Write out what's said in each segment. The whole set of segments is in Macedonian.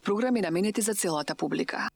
програми наменети за целата публика.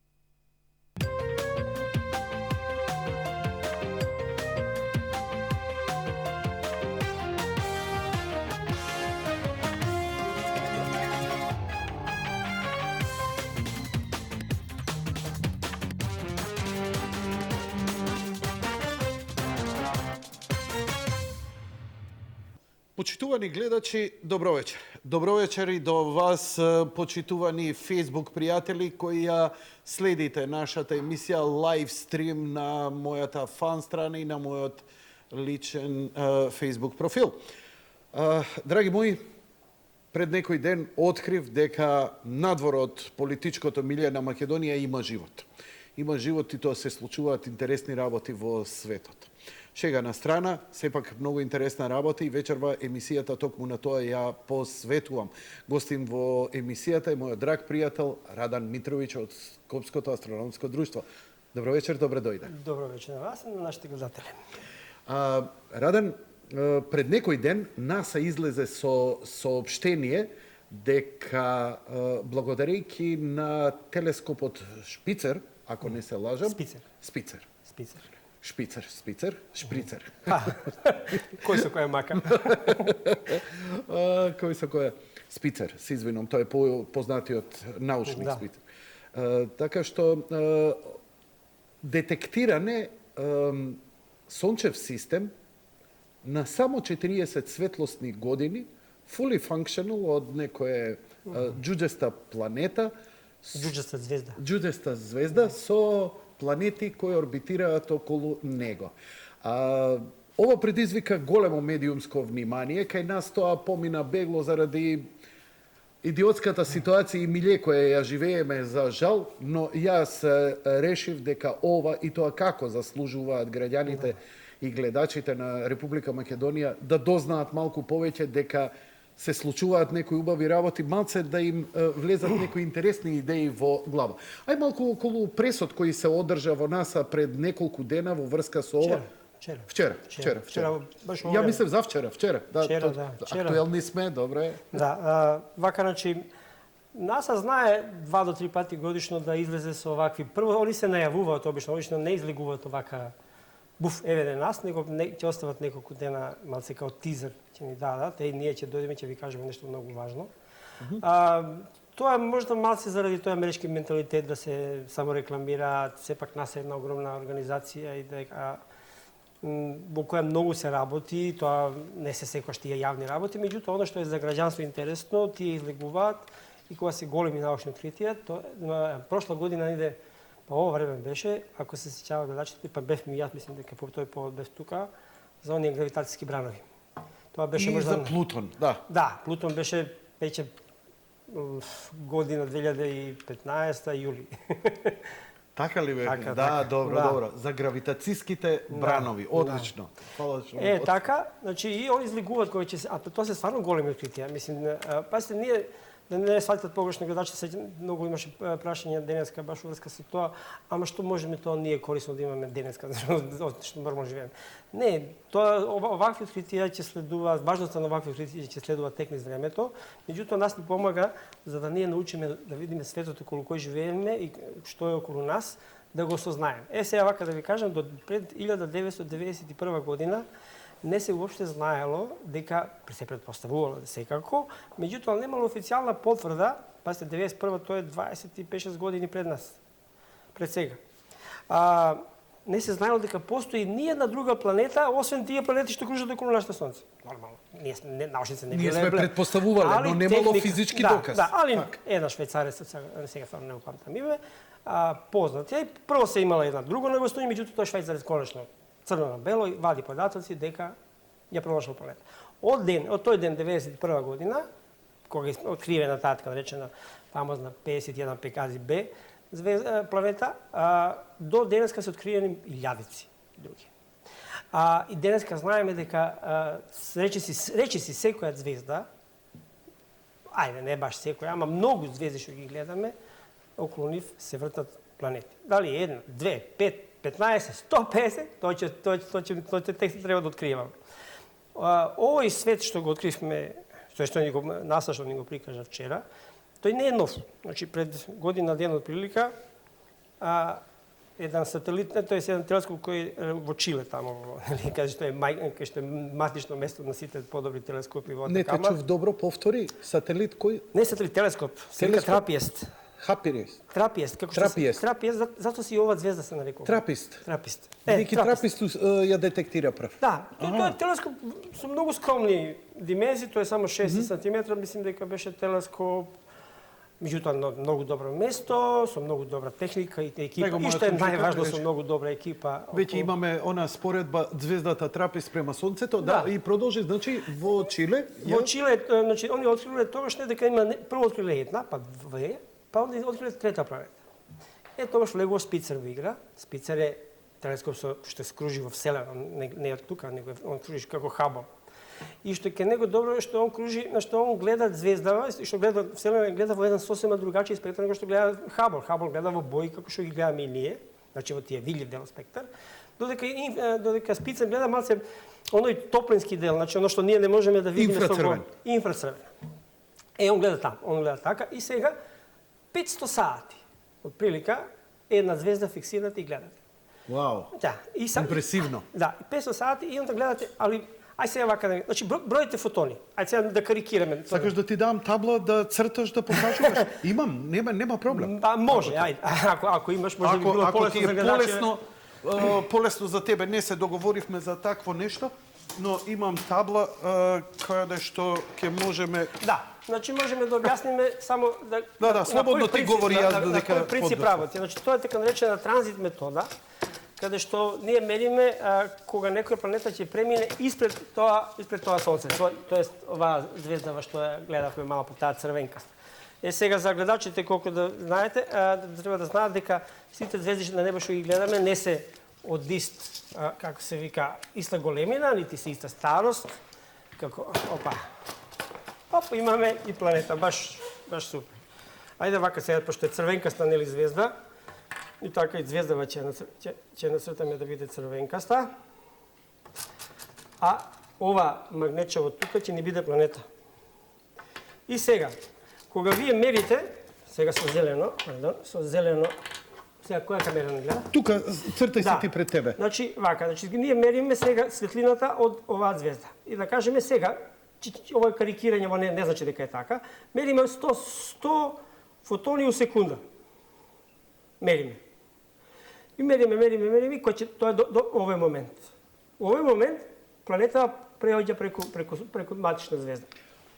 Почитувани гледачи, добро вечер. Добро вечер и до вас, почитувани Facebook пријатели кои ја следите нашата емисија лайв стрим на мојата фан страна и на мојот личен Facebook профил. Драги мои, пред некој ден открив дека надвор од политичкото милје на Македонија има живот. Има живот и тоа се случуваат интересни работи во светот. Шега на страна, сепак многу интересна работа и вечерва емисијата токму на тоа ја посветувам. Гостин во емисијата е мојот драг пријател Радан Митровиќ од Скопското астрономско друштво. Добро вечер, добре дојде. Добро вечер на вас и на нашите гледатели. Радан, пред некој ден НАСА излезе со соопштение дека благодарејќи на телескопот Шпицер, ако не се лажам... Шпицер. Кој со која мака? Кој со која? Спицер, се извинувам, тој е познатиот научник Спицер. Така што детектиране сончев систем на само 40 светлосни години, fully functional од некоја џуџеста планета, џуџеста звезда со планети кои орбитираат околу него. Ова предизвика големо медиумско внимание, кај нас тоа помина бегло заради идиотската ситуација и милје која ја живееме за жал, но јас решив дека ова и тоа како заслужуваат граѓаните и гледачите на Република Македонија да дознаат малку повеќе дека се случуваат некои убави работи, малце да им влезат некои интересни идеи во глава. Ај малку околу пресот кој се одржа во НАСА пред неколку дена во врска со ова. Вчера. Ја мислев за вчера. Актуелни сме, добре. Да, вака, значи, НАСА знае 2 до 3 пати годишно да излезе со овакви. Прво, они се најавуваат обично не излегуваат овака буф, еве нас, него ќе остават неколку дена малце као тизер ќе ни дадат, ние ќе дојдеме ќе ви кажеме нешто многу важно. Тоа е можда малце заради тој амерички менталитет да се саморекламираат, сепак нас е една огромна организација и дека во која многу се работи, тоа не се секогаш тие јавни работи, меѓутоа она што е за граѓанство интересно, тие излегуваат и кога се големи научни откритија, прошла година иде па ова време беше, ако се сеќава гледачите, па бевме јас мислам дека по тој повод бев тука за оние гравитацијски бранови. Тоа беше можда за Плутон, да. Да, Плутон беше веќе година 2015 јули. Така ли бе? Да, добро. За гравитацијските бранови, одлично. Така, значи и они излегуваат кои ќе се, тоа се стварно големи откритија. Мислим, пасите ние да не сватат погрешно гледачи, многу имаше прашања денеска баш врска со тоа, ама што можеме тоа ние корисно да имаме денеска, што нормално живееме. Не, тоа овакви откритија ќе следуваат, важноста на овакви откритија ќе следува тек низ времето, меѓутоа нас ни помага за да ние научиме да видиме светот околу кој живееме и што е околу нас, да го осознаеме. Сега вака да ви кажам, до пред 1991 година не се уопште знаело дека се претпоставувало секако, меѓутоа немало официјална потврда, пасте 91 тоа е 25-6 години пред нас, пред сега. Не се знаело дека постои ниједна друга планета, освен тие планети што кружат околу нашето Сонце. Нормално. Научници не биле. Ние сме претпоставувале, но немало физички доказ. Да, али една швајцарец, сега стварно не го памтам име, познат е. Прво се имала една друга навостоње, меѓутоа тој швајцарец конечно црно на бело вади податоци дека ја пронашал планета. Од тој ден 91 година, кога е откривена таа така наречена фамозна 51 Пегази Б планета, до денеска се откриени илјадици други. И денеска знаеме дека речиси секоја звезда, ајде не баш секоја, ама многу звезди што ги гледаме, околу нив се вртат планети. Дали една, две, 5, 15, 150, тој текст треба да откриваме. Овој свет што го откривме, што НАСА што ни го прикажа вчера, Тој не е нов. Значи, пред година ден од прилика, еден сателит, тоест еден телескоп кој во Чиле тамо, каже што е матично место на сите подобри телескопи во Не те Атакама. чув добро, повтори. Сателит кој? Не сателит, телескоп. Телескоп? Трапиест. Хапирест. Трапиест, како што Трапиест. Трапиест, зато си и ова звезда се нарекува. Трапист. Трапист. Бидејќи траписту ја детектира прв. Да, тој е телескоп со многу скромни димензии, тој е само 60 сантиметра, мислим дека беше телескоп. Меѓутоа, на многу добро место, со многу добра техника и екипа. Него И мојот што е комшија најважно, рече. со многу добра екипа. Веќе имаме она споредба звездата Трапист према сонцето, да, Да. и продолжи, значи во Чиле. Во Чиле, значи, они откриле тогаш не дека има прво откриле една, па две, па онда откриле трета планета. Тогаш влегува Спицер во игра. Спицер е телескоп што се кружи во Вселена, не е од тука, него он кружи како Хабл. И што ке него добро е што он кружи, што он гледа звездава, и што гледа Вселена гледа во еден сосема другачи спектар него што гледа Хабл. Хабл гледа во бои како што ги гледаме и ние, значи во тие видлив дел спектар. Додека Спицер гледа малце оној топлински дел, значи оно што ние не можеме да видиме со Инфрацрвен. Инфрацрвен. Он гледа там, он гледа така и сега 500 сати од прилика една звезда фиксирате и гледате. Вау. Да, и Импресивно. Да, 500 сати и онда гледате, али ај сега вака да, значи бројте фотони. Ај сега да карикираме. Сакаш да ти дам табла да црташ да покажуваш? Имам, нема проблем. Може, ајде. Ако имаш, може би било Ако полесно ти за е гледачите. полесно за тебе, не се договоривме за такво нешто, но имам табла каде што ќе можеме. Да, значи можеме да објасниме само да Да, слободно ти говори, јас додека на кој принцип подготвам. работи. Значи тоа е така наречена транзит метода, каде што ние мериме кога некоја планета ќе премине испред тоа сонце. Тоест оваа звезда што ја гледавме мало по таа црвенкаста. Сега за гледачите колку да знаете, треба да знаат дека сите звезди на небо што ги гледаме не се од како се вика, иста големина, нити се иста старост. Имаме и планета, баш супер. Ајде вака сега, пошто е црвенкаста, нели звезда, и така и звездава ќе нацртаме да биде црвенкаста. А ова магнечево тука ќе ни биде планета. И сега, кога вие мерите, сега со зелено, сега која камера не гледа? Тука цртај се ти пред тебе. Значи, вака, ние мериме сега светлината од оваа звезда. И да кажеме сега, ова е карикирање, не значи дека е така, мериме 100 фотони у секунда. Мериме. И мериме, тоа е до овој момент. У овој момент планета преоѓа преку матична звезда.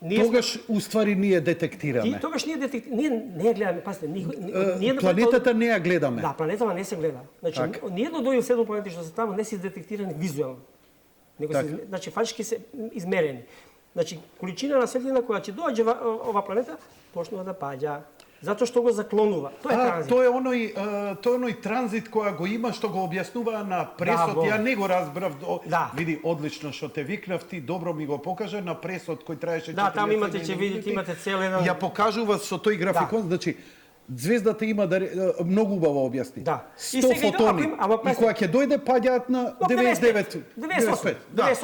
Тогаш уствари ние детектираме. Тогаш ние не ја гледаме, пазите, планетата не ја гледаме. Да, планетата не се гледа. Значи, ниедно од овие 7 планети што се таму не се детектирани визуелно. Значи, фактички се измерени. Значи, количина на светлина која ќе доаѓа ова планета, почнува да паѓа. Затоа што го заклонува. Тоа е транзит. Тоа е оној транзит која го има, што го објаснува на пресот. Ја не го разбрав. Види, одлично што те викнав, ти добро ми го покажа на пресот кој траеше 40 минути. Да, таму ќе видите, имате цел еден. Ја покажува со тој графикон, значи звездата има многу убаво објасни. 100 фотони. И кога ќе дојде паѓаат на 98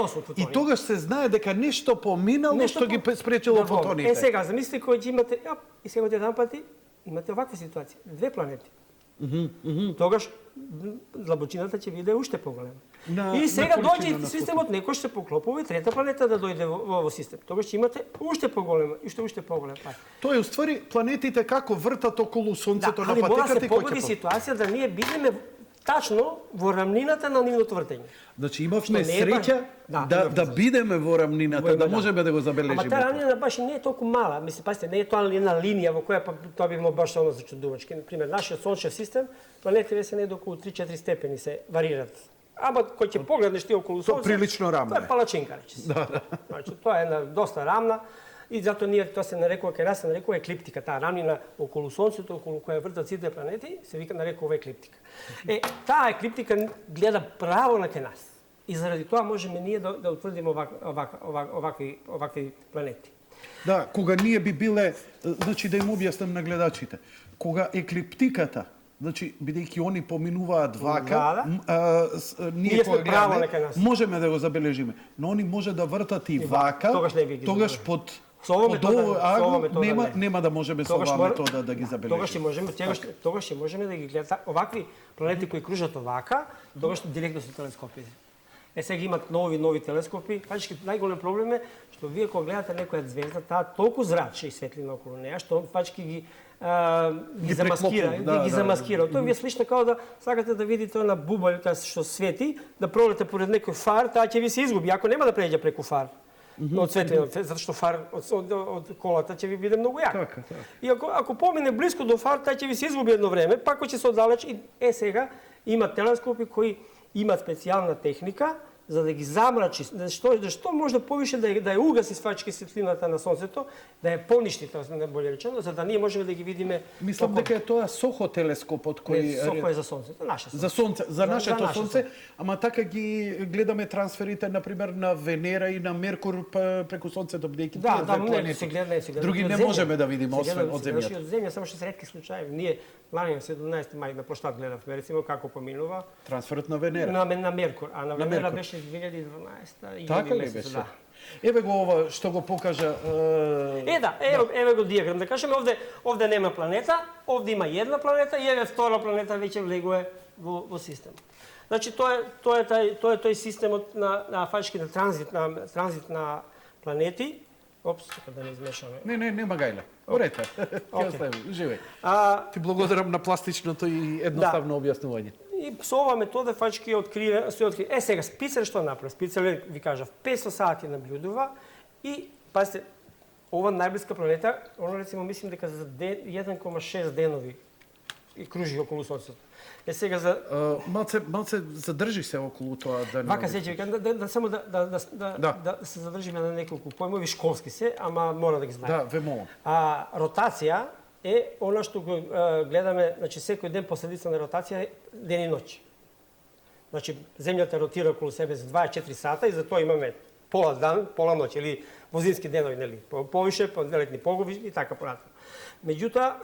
фотони. И тогаш се знае дека нешто поминало што ги спречило фотоните. Сега, замислите кој ќе имате, и сега еден пати имате оваква ситуација, 2 планети. Тогаш длабочината ќе биде уште поголема. И сега доаѓа системот, некој ќе се поклопува и трета планета да дојде во систем. Тогаш ќе имате уште поголема и уште поголем пат. Тоа е уствари планетите како вртат околу сонцето на патеката. Да, али мора се погоди ситуација да ние бидеме тачно во рамнината на нивното вртење. Значи имавме среќа да бидеме во рамнината, да можеме да го забележиме. Ама таа рамнина баш не е толку мала. Мисли, пазите, не е тоа една линија во која тоа би било баш само зачудувачки. Например, нашиот сончев систем, планетите се не околу 3-4 степени се варираат. Ама кој ќе погледнеш ти околу сонце, прилично рамно. Тоа е палачинка, речи. Значи тоа е една доста рамна и затоа ние тоа се нарекува кај нас се нарекува еклиптика, таа рамнина околу сонцето, околу која вртат сите планети, се вика нарекува еклиптика. Таа еклиптика гледа право на кај нас. И заради тоа можеме ние да утврдиме овакви планети. Да, кога ние би биле, значи да им објаснам на гледачите, кога еклиптиката, значи бидејќи они поминуваат вака, ние кога гледаме, можеме да го забележиме, но они може да вртат и вака, тогаш под Со ова метода, со ова метода нема да можеме со оваа метода да ги забележиме. Тогаш ќе можеме да ги гледаме овакви планети кои кружат овака, тогаш директно со телескопи. Сега имат нови телескопи. Фактички најголем проблем е што вие кога гледате некоја звезда, таа толку зраче и светлина околу неа, што фактички ги замаскира, ги замаскира. Тоа ви е слично како да сакате да видите на бубалка што свети, да пролете поред некој фар, таа ќе ви се изгуби, ако нема да преđe преку фар. Од светлината, затоа што фар од колата ќе ви биде многу јак. Така. И ако помине близко до фар, таа ќе ви се изгуби едно време, пак ќе се оддалеч и сега има телескопи кои имаат специјална техника за да ги замрачи, што може да повише да ја угаси фактички светлината на сонцето, да ја поништи, тоа најболje речено, за да ние можеме да ги видиме. Мислам дека е тоа Сохо телескопот кој Сохо е за сонцето, наше сонце. За сонце, за нашето сонце, ама така ги гледаме трансферите на пример на Венера и на Меркур преку сонцето, бидејќи тие две планети. Други не можеме да видиме освен од земјата. Од земја само што се ретки случаи. Ние лани на 17 мај на площад гледавме рецимо како поминува трансферот на Венера. На Меркур, а на Венера беше 2012 и така ли беше? Да. Еве го ова што го покажа. Еве го диаграм. Да кажеме овде нема планета, овде има една планета и еве втора планета веќе влегува во системот. Значи тоа е тој системот на фактички на транзит на планети. Опс, да не измешаме. Не, нема гајле. Орете. Ќе остави, живеј. Ти благодарам на пластичното и едноставно објаснување. И со оваа метода фактички се открива. Сега Спицер што направи? Спицер ви кажав 500 сати наблюдува и пазите, ова најблиска планета, она рецимо мислим дека за 1,6 денови и кружи околу сонцето. Сега за малце задржи се околу тоа да не. Вака се ќе само да се задржиме на неколку појмови школски се, ама мора да ги знаеме. Да, ве молам. Ротација е она што го гледаме, значи секој ден последица на ротација е ден и ноќ. Значи земјата ротира околу себе за 24 сата и затоа имаме пола дан, пола ноќ или возински денови, нели? Повише, летни погови и така понатаму. Меѓутоа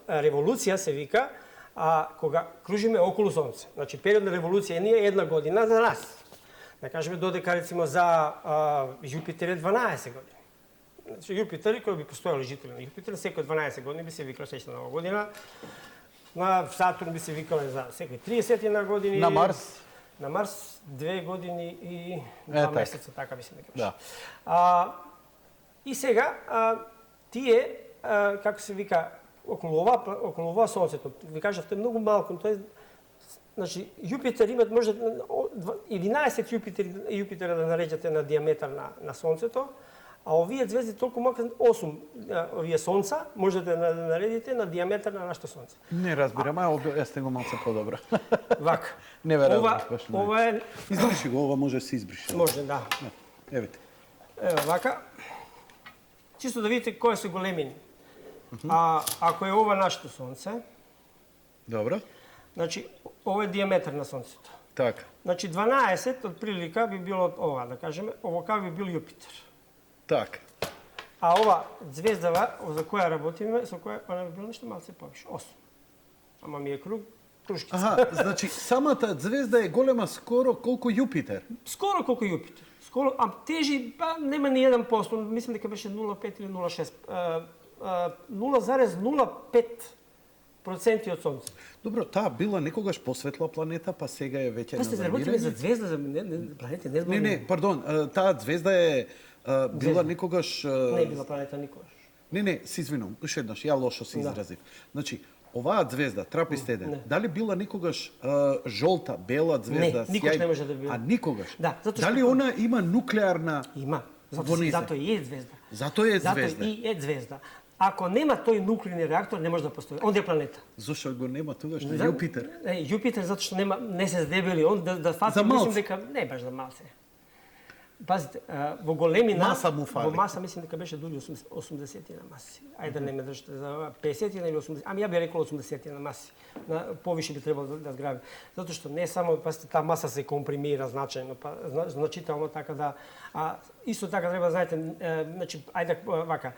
револуција се вика кога кружиме околу сонце. Значи период на револуција е една година за нас. Да кажеме додека рецимо за Јупитер е 12 години. Значи Јупитер, кој би постојал жители на Јупитер, секој 12 години би се викал среќна нова година. На Сатурн би се викале за секој 30 на години. На Марс? На Марс 2 години и 2 месеца, така мислам дека беше. Да. И сега тие како се вика околу ова сонцето, ви кажавте многу малку, тоа е значи Јупитер има може 11 Јупитера да нареѓате на диаметар на сонцето, а овие звезди толку малку 8 овие сонца можете да наредите на диаметар на нашето сонце. Не разбирам, јас го малце подобро. Вака. Не верувам. Ова е избриши го, ова може да се избрише. Може, да. Евете. Ево вака. Чисто да видите кои се големини. Ако е ова нашето сонце, добро. Значи ова е диаметар на сонцето. Така. Значи 12 од прилика би било ова, да кажеме, овока би бил Јупитер. Така. А ова звездава за која работиме, со која она би било нешто малце повише, 8. Ама ми е крушкица. Значи самата звезда е голема скоро колку Јупитер. Скоро колку Јупитер. Скоро, тежи нема ни 1%, мислам дека беше 0,5 или 0,6. 0,05% од сонце. Добро, таа била некогаш посветла планета, па сега е веќе на замирање. Работиме за звезда, за планети, не зборуваме. Не, пардон, таа звезда е била некогаш Не е била планета никогаш. Не, се извинувам, уште еднаш, ја лошо се изразив. Значи, оваа звезда, Трапистеден, дали била некогаш жолта, бела звезда, не, никогаш не може да била. А никогаш? Да, дали она има нуклеарна? Има. Затоа и е звезда. Затоа е звезда. Затоа и е звезда. Ако нема тој нуклеарни реактор, не може да постои. Он е планета. Зошто го нема тогаш на Јупитер? Јупитер затоа што не се здебели, он да фати, мислам дека не баш за малце. Пазите, во големина, во маса мислам дека беше дури 80 на маси. Ајде да не ме држите за 50 или 80. Ами ја би рекол 80 на маси. Повише би требало да зграби. Затоа што не само пазите таа маса се компримира значајно, значително така да исто така треба да знаете, значи ајде вака.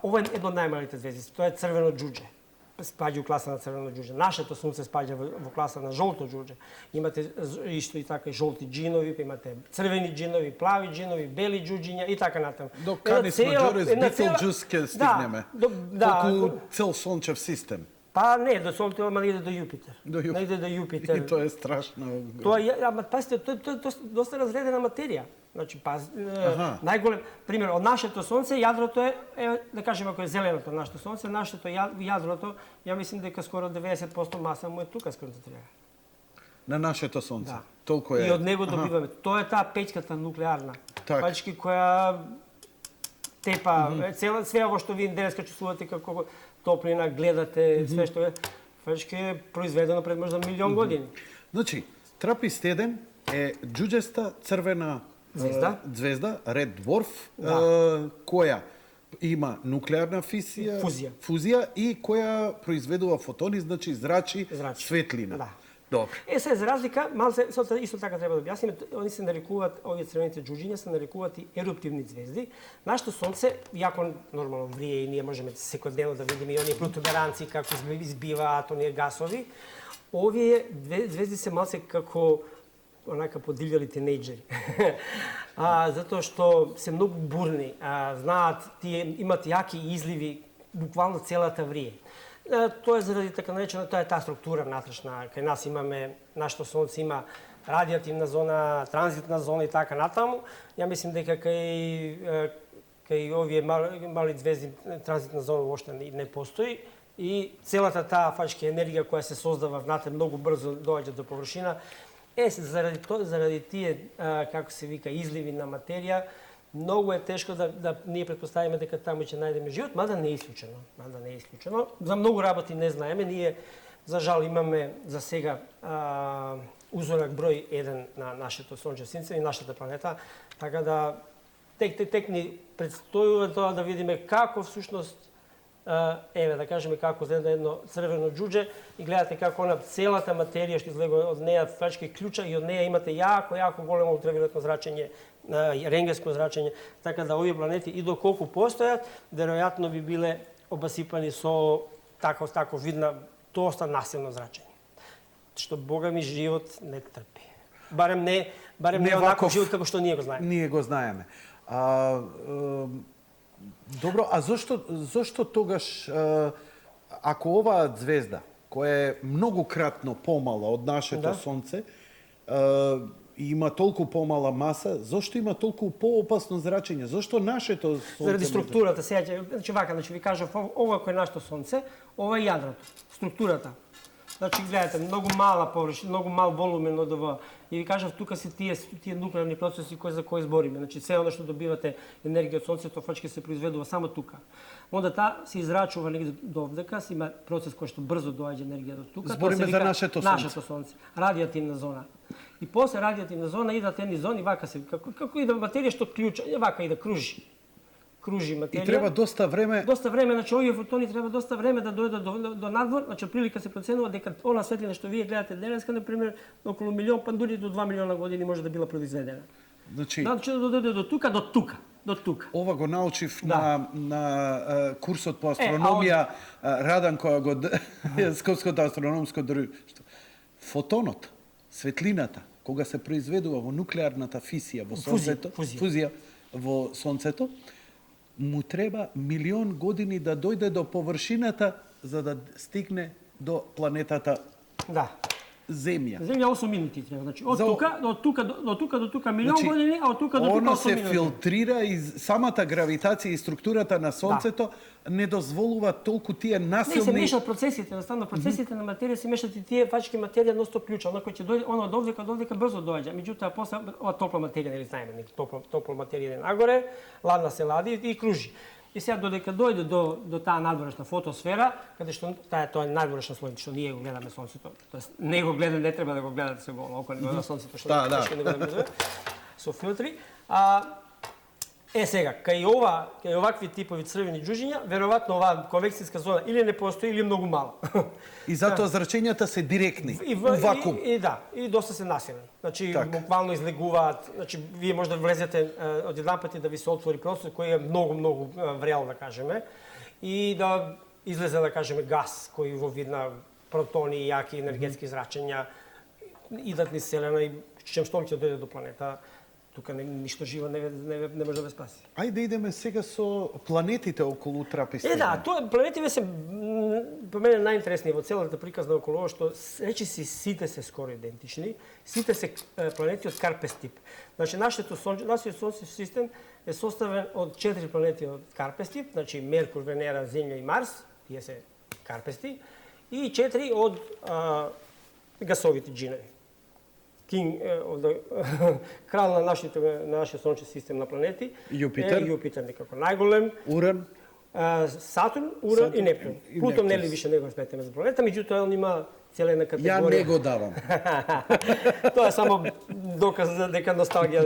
Ова е едно од најмалите звезди, тоа е црвено џуџе. спаѓа у класа на црвено џуџе. Нашето сонце спаѓа во класа на жолто џуџе. Имате исто и така и жолти џинови, па имате црвени џинови, плави џинови, бели џуџиња и така натаму. До Канис Маџорес Бителџус ќе стигнеме. Околу цел сончев систем. Па не, до Сонце, ама не иде до Јупитер. Не иде до Јупитер. И тоа е страшно. Тоа е, ама пазите, тоа е доста разредена материја. Значи, најголем пример од нашето сонце, јадрото е да кажеме ако е зеленото нашето сонце, нашето јадрото, ја мислим дека скоро 90% маса му е тука сконцентрирана. На нашето сонце. Да. Толку е. И од него добиваме. Тоа е таа печката нуклеарна. Пачки која тепа све ово што вие денеска чувствувате како топлина, гледате, све што е, фачки е произведено пред можда милион години. Значи, Трапист-1 е џуџеста црвена звезда, Red Dwarf, која има нуклеарна фузија и која произведува фотони, значи зрачи светлина. Да. Добро. Се за разлика, малце исто така треба да објасниме, они се нарекуваат, овие црвените џуџиња се нарекуваат и еруптивни звезди. Нашето сонце, иако нормално врие и ние можеме секојдневно да видиме и оние протуберанци како избиваат оние гасови, овие звезди се малце како онака подивљали тинејџери. Затоа што се многу бурни, знаат, тие имат јаки изливи, буквално целата врие. Тоа е заради така наречена, тоа е таа структура внатрешна. Кај нас имаме, нашето сонце има радиативна зона, транзитна зона и така натаму. Ја мислим дека кај овие мали звезди транзитна зона уопште не постои и целата таа фачки енергија која се создава внатре многу брзо доаѓа до површина. Заради тие, како се вика, изливи на материја, многу е тешко да ние претпоставиме дека таму ќе најдеме живот, мада не е исклучено. За многу работи не знаеме. Ние, за жал, имаме за сега узорак број 1 на нашето сончево синце и нашата планета, така да тек ни предстојува тоа да видиме како всушност да кажеме како изгледа едно црвено џуџе и гледате како она целата материја што излегува од неја фачки клуча и од неја имате јако големо ултравиолетно зрачење, рентгенско зрачење, така да овие планети и доколку постојат, веројатно би биле обасипани со тако видна доста насилно зрачење. Што бога ми живот не трпи. Барем не онаков живот како што ние го знаеме. Ние го знаеме. Добро, а зошто тогаш, ако оваа звезда, која е многократно помала од нашето сонце, има толку помала маса, зошто има толку поопасно зрачење? Зошто нашето сонце... Заради структурата, сега, ви кажав, ова кој е нашето сонце, ова е јадрото, структурата. Значи, гледате, многу мала површина, многу мал волумен од ова. И ви кажав, тука се тие нуклеарни процеси за кои збориме. Значи, се оно што добивате енергија од сонцето, фачки се произведува само тука. Онда се израчува негде до овдека, се има процес кој што брзо доаѓа енергија до тука. Збориме за нашето сонце. Радиативна зона. И после радиативна зона идат едни зони, вака се, како и да материја што клуча, вака и да кружи материја. И треба доста време. Значи овие фотони треба доста време да дојдат до надвор, значи прилика се проценува дека она светлина што вие гледате денеска, на пример, околу милион, па дури до 2 милиона години може да била произведена. Значи да дојде до тука. Ова го научив на курсот по астрономија, Радан која го Скопското астрономско друштво. Фотонот, светлината, кога се произведува во нуклеарната физија во сонцето, фузија во сонцето, му треба милион години да дојде до површината за да стигне до планетата Земја. Земја 8 минути треба. Значи од тука до тука милион години, а од тука до тука 8 минути. Оно се филтрира и самата гравитација и структурата на сонцето не дозволува толку тие насилни... Не се мешат процесите, наставно процесите на материја се мешат и тие фачки материја ностоп клуча, она кој ќе дојде, она од овдека брзо доаѓа. Меѓутоа после ова топла материја, нели знаеме, топла материја иде нагоре, ладна се лади и кружи. И сега додека дојде до таа надворешна фотосфера, каде што тоа е надворешна слој што ние го гледаме сонцето. Тоест не го гледаме, не треба да го гледате со голо око на сонцето што не го гледаме со филтри. Сега, кај овакви типови црвени џуџиња, веројатно оваа конвекцијска зона или не постои или е многу мала. И затоа зрачењата се директни, у вакуум. И доста се насилни. Значи, буквално излегуваат, значи, вие може да влезете од еднапат и да ви се отвори простор кој е многу врел, да кажеме, и да излезе, да кажеме, газ, кој во вид на протони, јаки енергетски зрачења, идат низ Вселена и чем што ќе дојде до планета, тука ништо живо не може да ве спаси. Ајде идеме сега со планетите околу Трапистена. Да, тоа планетите се по мене најинтересни во целата приказна околу ова што речиси сите се скоро идентични, сите се планети од Карпес тип. Значи нашиот сончев систем е составен од 4 планети од Карпес тип, значи Меркур, Венера, Земја и Марс, тие се карпести, и 4 од гасовите джинови. Крал на нашиот сончев систем на планети Јупитер. е Јупитер некако најголем, Уран. Сатурн, Уран и Нептун. Плутон нели више не го сметаме за планета, меѓутоа он има цела една категорија. Ја не го давам. Тоа е само доказ дека носталгија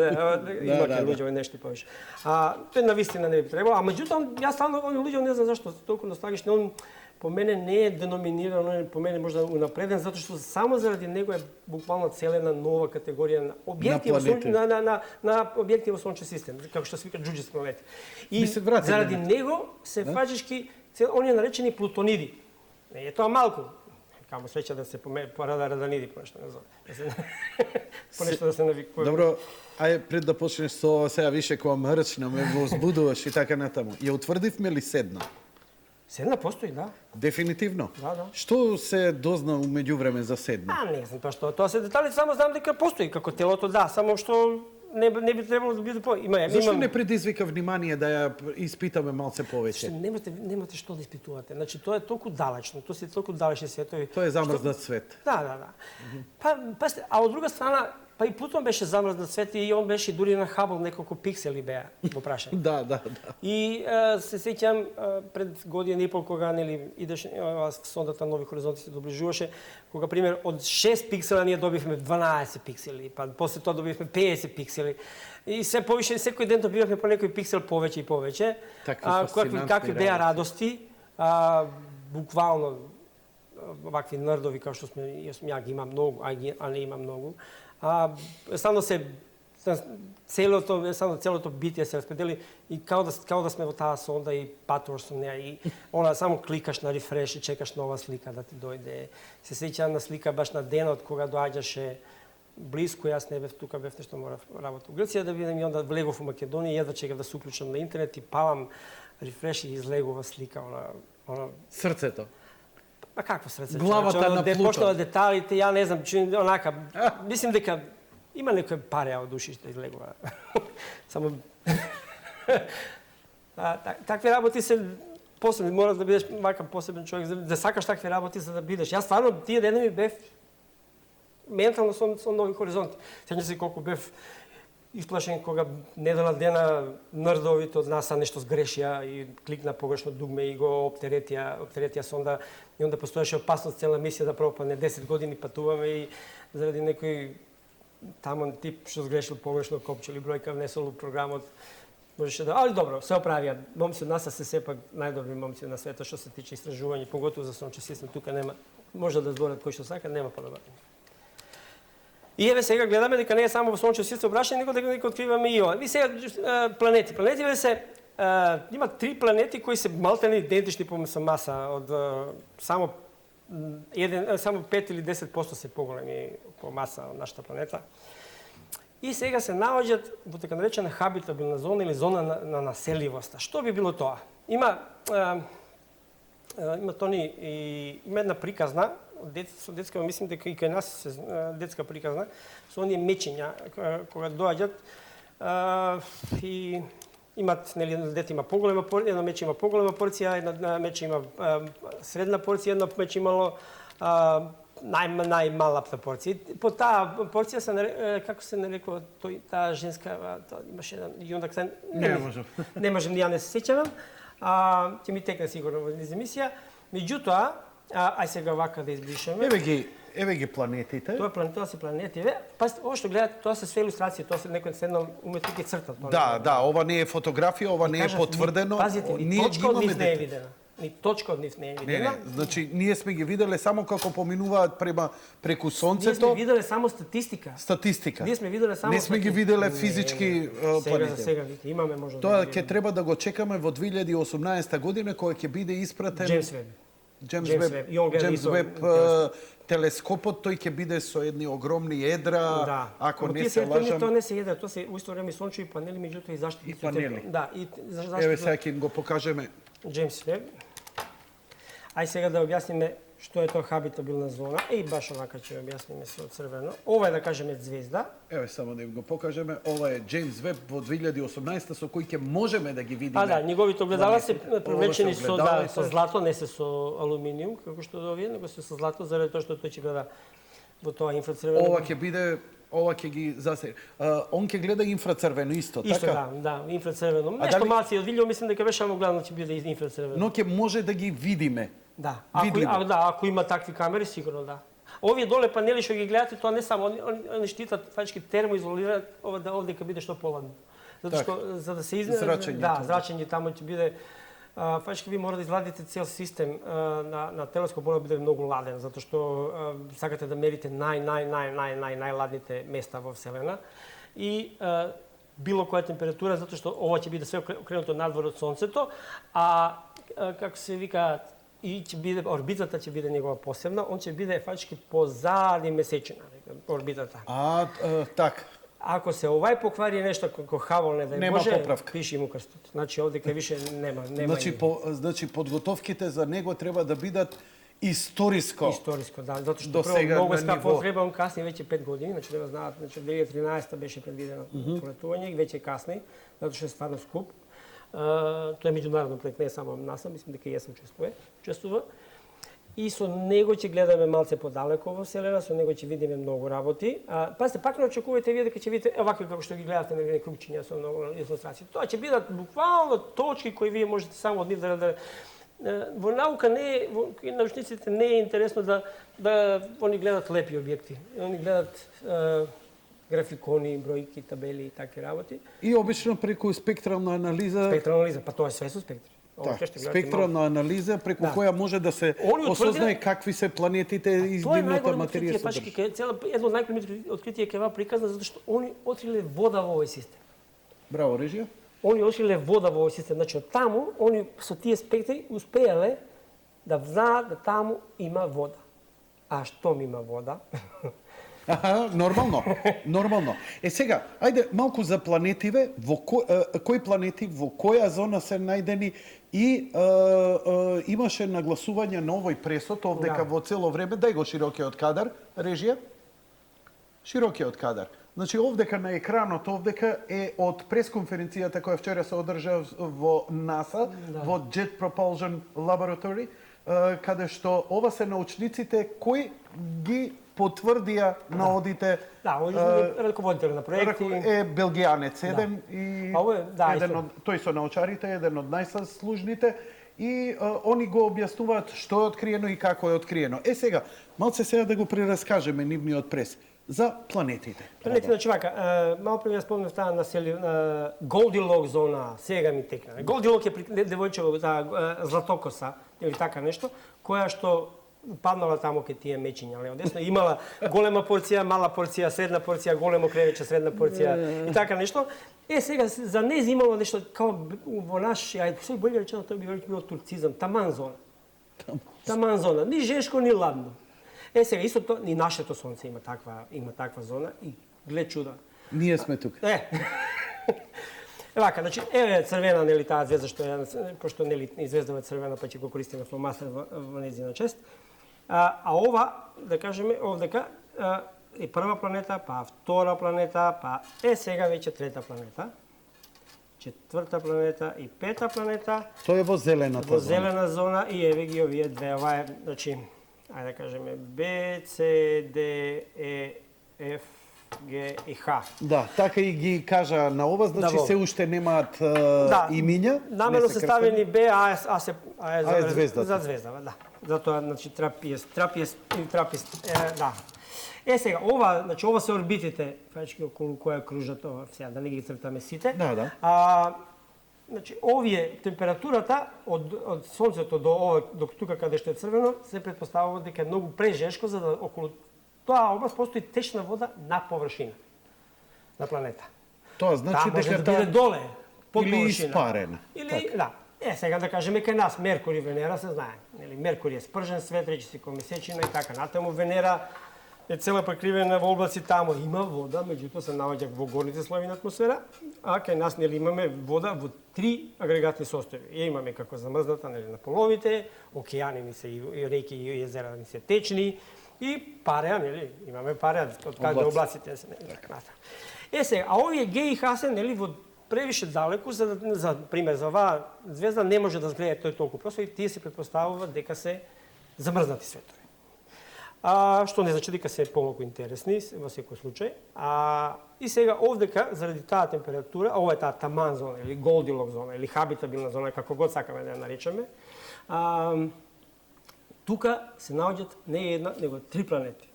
има кај луѓе нешто повеќе. Тоа на вистина не би требало, а меѓутоа јас стану оние луѓе не знам зашто толку носталгични, он по мене не е деноминиран, он по мене можда унапреден затоа што само заради него е буквално цела една нова категорија на објекти на објекти во сончев систем, како што се вика џуџи планети. И заради него се фаќачки оние наречени плутониди. Не е тоа малку. Камо среќа да се порада раданиди, понешто не знам. Понешто да се навикува. Добро, ај пред да почнеш со сега више која мрчна ме возбудуваш и така натаму. Ја утврдивме ли седна? Седна постои, да. Дефинитивно. Да. Што се дозна умеѓу време за седна? Не знам тоа се детали, само знам дека постои како телото, да, само што не би требало да биде Зашто не предизвика внимание да ја испитаме малце повеќе? Немате што да испитувате. Значи тоа е толку далечно, тоа се толку далечни светови. Тоа е замрзнат свет. Да. Пасте, а од друга страна, па и Плутон беше замрзнат свет и он беше дури на Хабл неколку пиксели беа во прашање. Да. И се сеќам пред година и пол кога нели идеше сондата Нови хоризонти се доближуваше, кога пример од 6 пиксела ние добивме 12 пиксели, па после тоа добивме 50 пиксели. И се повише секој ден добиваме по некој пиксел повеќе и повеќе. Какви беа радости, буквално вакви нердови како што сме, ја ги имам многу, а не имам многу. Само целото битие се распредели и као да сме во таа сонда и патуваш со неа и она само кликаш на рефреш и чекаш нова слика да ти дојде. Се сеќавам на слика баш на денот кога доаѓаше близко, јас не бев тука, бев нешто морав работа во Грција да видам и онда влегов во Македонија, едва чекав да се уклучам на интернет и палам рефреш и излегува слика она Срцето. Па какво срце? Главата на Плутон. Почнува деталите, ја не знам, онака, мислим дека има некој пареа од уши што излегува. Само такви работи се посебни, мораш да бидеш вака посебен човек, да сакаш такви работи за да бидеш. Јас стварно тие дена ми бев ментално со Нови хоризонти. Сеќам се колку бев исплашен кога недела дена нердовите од НАСА нешто сгрешија и кликна погрешно дугме и го оптеретија сонда и онда постоеше опасност цела мисија да пропадне. 10 години патуваме и заради некој таман тип што сгрешил погрешно копче или бројка внесол у програмот можеше да, али добро, се оправија. Момци од НАСА се сепак најдобри момци на светот што се тиче истражување, поготово за сончев систем, тука нема, може да зборат кој што сака, нема подобро. И еве сега гледаме дека не е само во сончев систем обрашање, него дека откриваме и ова. И сега планети. Планетите се има 3 планети кои се малтени идентични по маса од само 5 или 10% се поголеми по маса од нашата планета. И сега се наоѓаат во така наречена хабитабилна зона или зона на населливост. Што би било тоа? Има една приказна со детска, мислим дека и кај нас се детска приказна, со оние мечиња кога доаѓат и имат, нели, дете има поголема порција, едно мече има поголема порција, едно мече има средна порција, едно мече имало најмалата порција. По таа порција се како се нарекува таа женска, имаше еден јундак, не можам, ја не се сеќавам. Ќе ми текне сигурно во низ емисија. Меѓутоа, ај сега вака да избришеме. Еве ги планетите. Тоа се планети. Пазите, ова што гледате, тоа се све илустрации, тоа се некој седнал уметник и црта. Да, ова не е фотографија, ова не е потврдено. Пазите, ни точка од нив не е видена. Ни точка од нив не е видена. Значи, ние сме ги виделе само како поминуваат преку Ние сме сонцето. виделе само статистика. Статистика. Ние сме виделе само Не сме ги виделе физички Сега за планети. сега вика, имаме можда Тоа да ќе треба да го чекаме во 2018 година кога ќе биде испратен Джеймс Веб. Джеймс Джеймс Веб, Веб. И он гледа Джеймс исто Веб телескоп. телескопот, тој ќе биде со едни огромни едра, Да. ако Ама не тие се сега тоа лажам. не се едра, тоа се у исто време и сончеви панели, меѓутоа и заштитни. И панели. Да, и за Еве заштита сега ќе им го покажеме. Джеймс Веб. Ај сега да објасниме што е тоа хабитабилна зона. Еј, баш онака ќе објасниме се од црвено. Ова е да кажеме звезда. Еве само да им го покажеме. Ова е Джеймс Веб во 2018 со кој ќе можеме да ги видиме. Да, неговите огледала се привлечени со огледалите. со злато, не се со алуминиум, како што да овие, него се со злато заради тоа што тој ќе гледа во тоа инфрацрвено. Ова ќе ги засери. Он ќе гледа инфрацрвено исто, Исто, така? да, инфрацрвено. А Нешто дали- малци од видео, мислам дека беше само главно ќе биде инфрацрвено. Но ќе може да ги видиме. Да, Видливо. ако има такви камери, сигурно да. Овие доле панели што ги гледате, тоа не само они штитат, фактички термоизолираат овде ќе биде што поладно. Затоа Така. што за да се изне Зрачење да, таму. зрачење таму ќе биде фактички ви мора да изладите цел систем на телескоп мора да биде многу ладен, затоа што сакате да мерите најладните места во Вселена и било која температура, затоа што ова ќе биде све окренато надвор од сонцето, а како се вика и ќе биде орбитата ќе биде негова посебна, он ќе биде фактички позади месечина, орбитата. Така. Ако се овај поквари нешто како Хаббл, не дај Нема Боже, поправка. пиши му крстот. Значи овде кај више нема. Значи подготовките за него треба да бидат историско. Историско, да, затоа што До прво сега многу на скапо ниво. треба, он касни веќе 5 години, значи да знаат, значи 2013 беше предвидено полетување и веќе касни, затоа што е стварно скуп. Тоа е меѓународен проект, не е само НАСА, мислам дека и ЕС учествува. И со него ќе гледаме малце подалеку во Вселена, со него ќе видиме многу работи. Пазите, пак не очекувате вие дека ќе видите вака како што ги гледате на крупчиња со многу илустрации. Тоа ќе бидат буквално точки кои вие можете само од нив да во наука не е, во научниците не е интересно да они гледат лепи објекти. Они гледат графикони, бројки, табели и такви работи. И обично преку спектрална анализа. Спектрална анализа, па тоа е све со спектри. Спектрална анализа преку која може да се осознае какви се планетите и димната материја содржи. Едно од најголемите откритија ќе ва приказна затоа што они откриле вода во овој систем. Браво, режија. Они откриле вода во овој систем. Значи од таму они со тие спектри успеале да знаат да таму има вода. А штом има вода? Нормално, нормално. Сега, ајде малку за планетиве, во кои планети, во која зона се најдени и имаше нагласување на овој пресот овдека во цело време, дај го широкиот кадар, режија. Широкиот кадар. Значи овдека на екранот овдека е од пресконференцијата која вчера се одржа во НАСА, во Jet Propulsion Laboratory, каде што ова се научниците кои ги потврдија наодите. Да, раководител на проекти. Е белгијанец еден и тој со научарите еден од најслужните и они го објаснуваат што е откриено и како е откриено. Сега, малце сега да го прераскажеме нивниот прес за планетите. Планетите, значи вака, мало пред ја спомнав таа Голдилок зона, сега ми текна. Голдилок е девојче златокоса или така нешто, која што паднала таму кај тие мечиња лево десно, имала голема порција, мала порција, средна порција, големо кревече, средна порција и така нешто. Сега за нејз имало нешто као во наш, се боле речено тоа би било турцизам, таман зона. Таман зона, ни жешко ни ладно. Сега исто тоа и нашето сонце има таква зона и глед чуда. Ние сме тука. Вака, значи, еве црвена нели таа звезда што е, пошто нели звездава црвена, па ќе го користиме фломастер во нејзина чест. А ова, да кажеме, овдека е прва планета, па втора планета, па сега веќе трета планета, четврта планета и пета планета. Тоа е во зелената зона. Во зелена зона и еве ги овие две, ова е, значи, ајде да кажеме Б, С, Д, Е, Ф, Г и Х. Да, така и ги кажа на ова, значи се уште немаат имиња. Намерно се ставени Б, А е звездата. За звездава, да. Затоа, значи, трапист, да. Сега, ова, значи, ова се орбитите, фактички околу која кружат ова, сега да не ги цртаме сите. Да. Значи, овие температурата од сонцето до тука каде што е црвено, се претпоставува дека е многу прежешко за да околу тоа област постои течна вода на површина на планета. Тоа значи може дека да биде доле, под или површина. испарена. Или да. Сега да кажеме кај нас Меркури, Венера се знае. Нели Меркури е спржен свет, речи се месечина и така натаму. Венера е цела прекривена во облаци таму. Има вода, меѓутоа се наоѓа во горните слоеви на атмосфера, а кај нас нели имаме вода во 3 агрегатни состојби. Ја имаме како замрзната нели на половите, океани ни се и реки и езера ни се течни и пареа, нели имаме пареа од каде облаците се нели така натаму. Сега, а овие ГИХ се нели во превише далеку за пример за оваа звезда не може да згледа тој толку просто и тие се претпоставува дека се замрзнати светови. Што не значи дека се помалку интересни во секој случај. И сега овдека заради таа температура, ова е таа таман зона или Голдилок зона или хабитабилна зона како god сакаме да ја наречеме. Тука се наоѓаат не една, него 3 планети.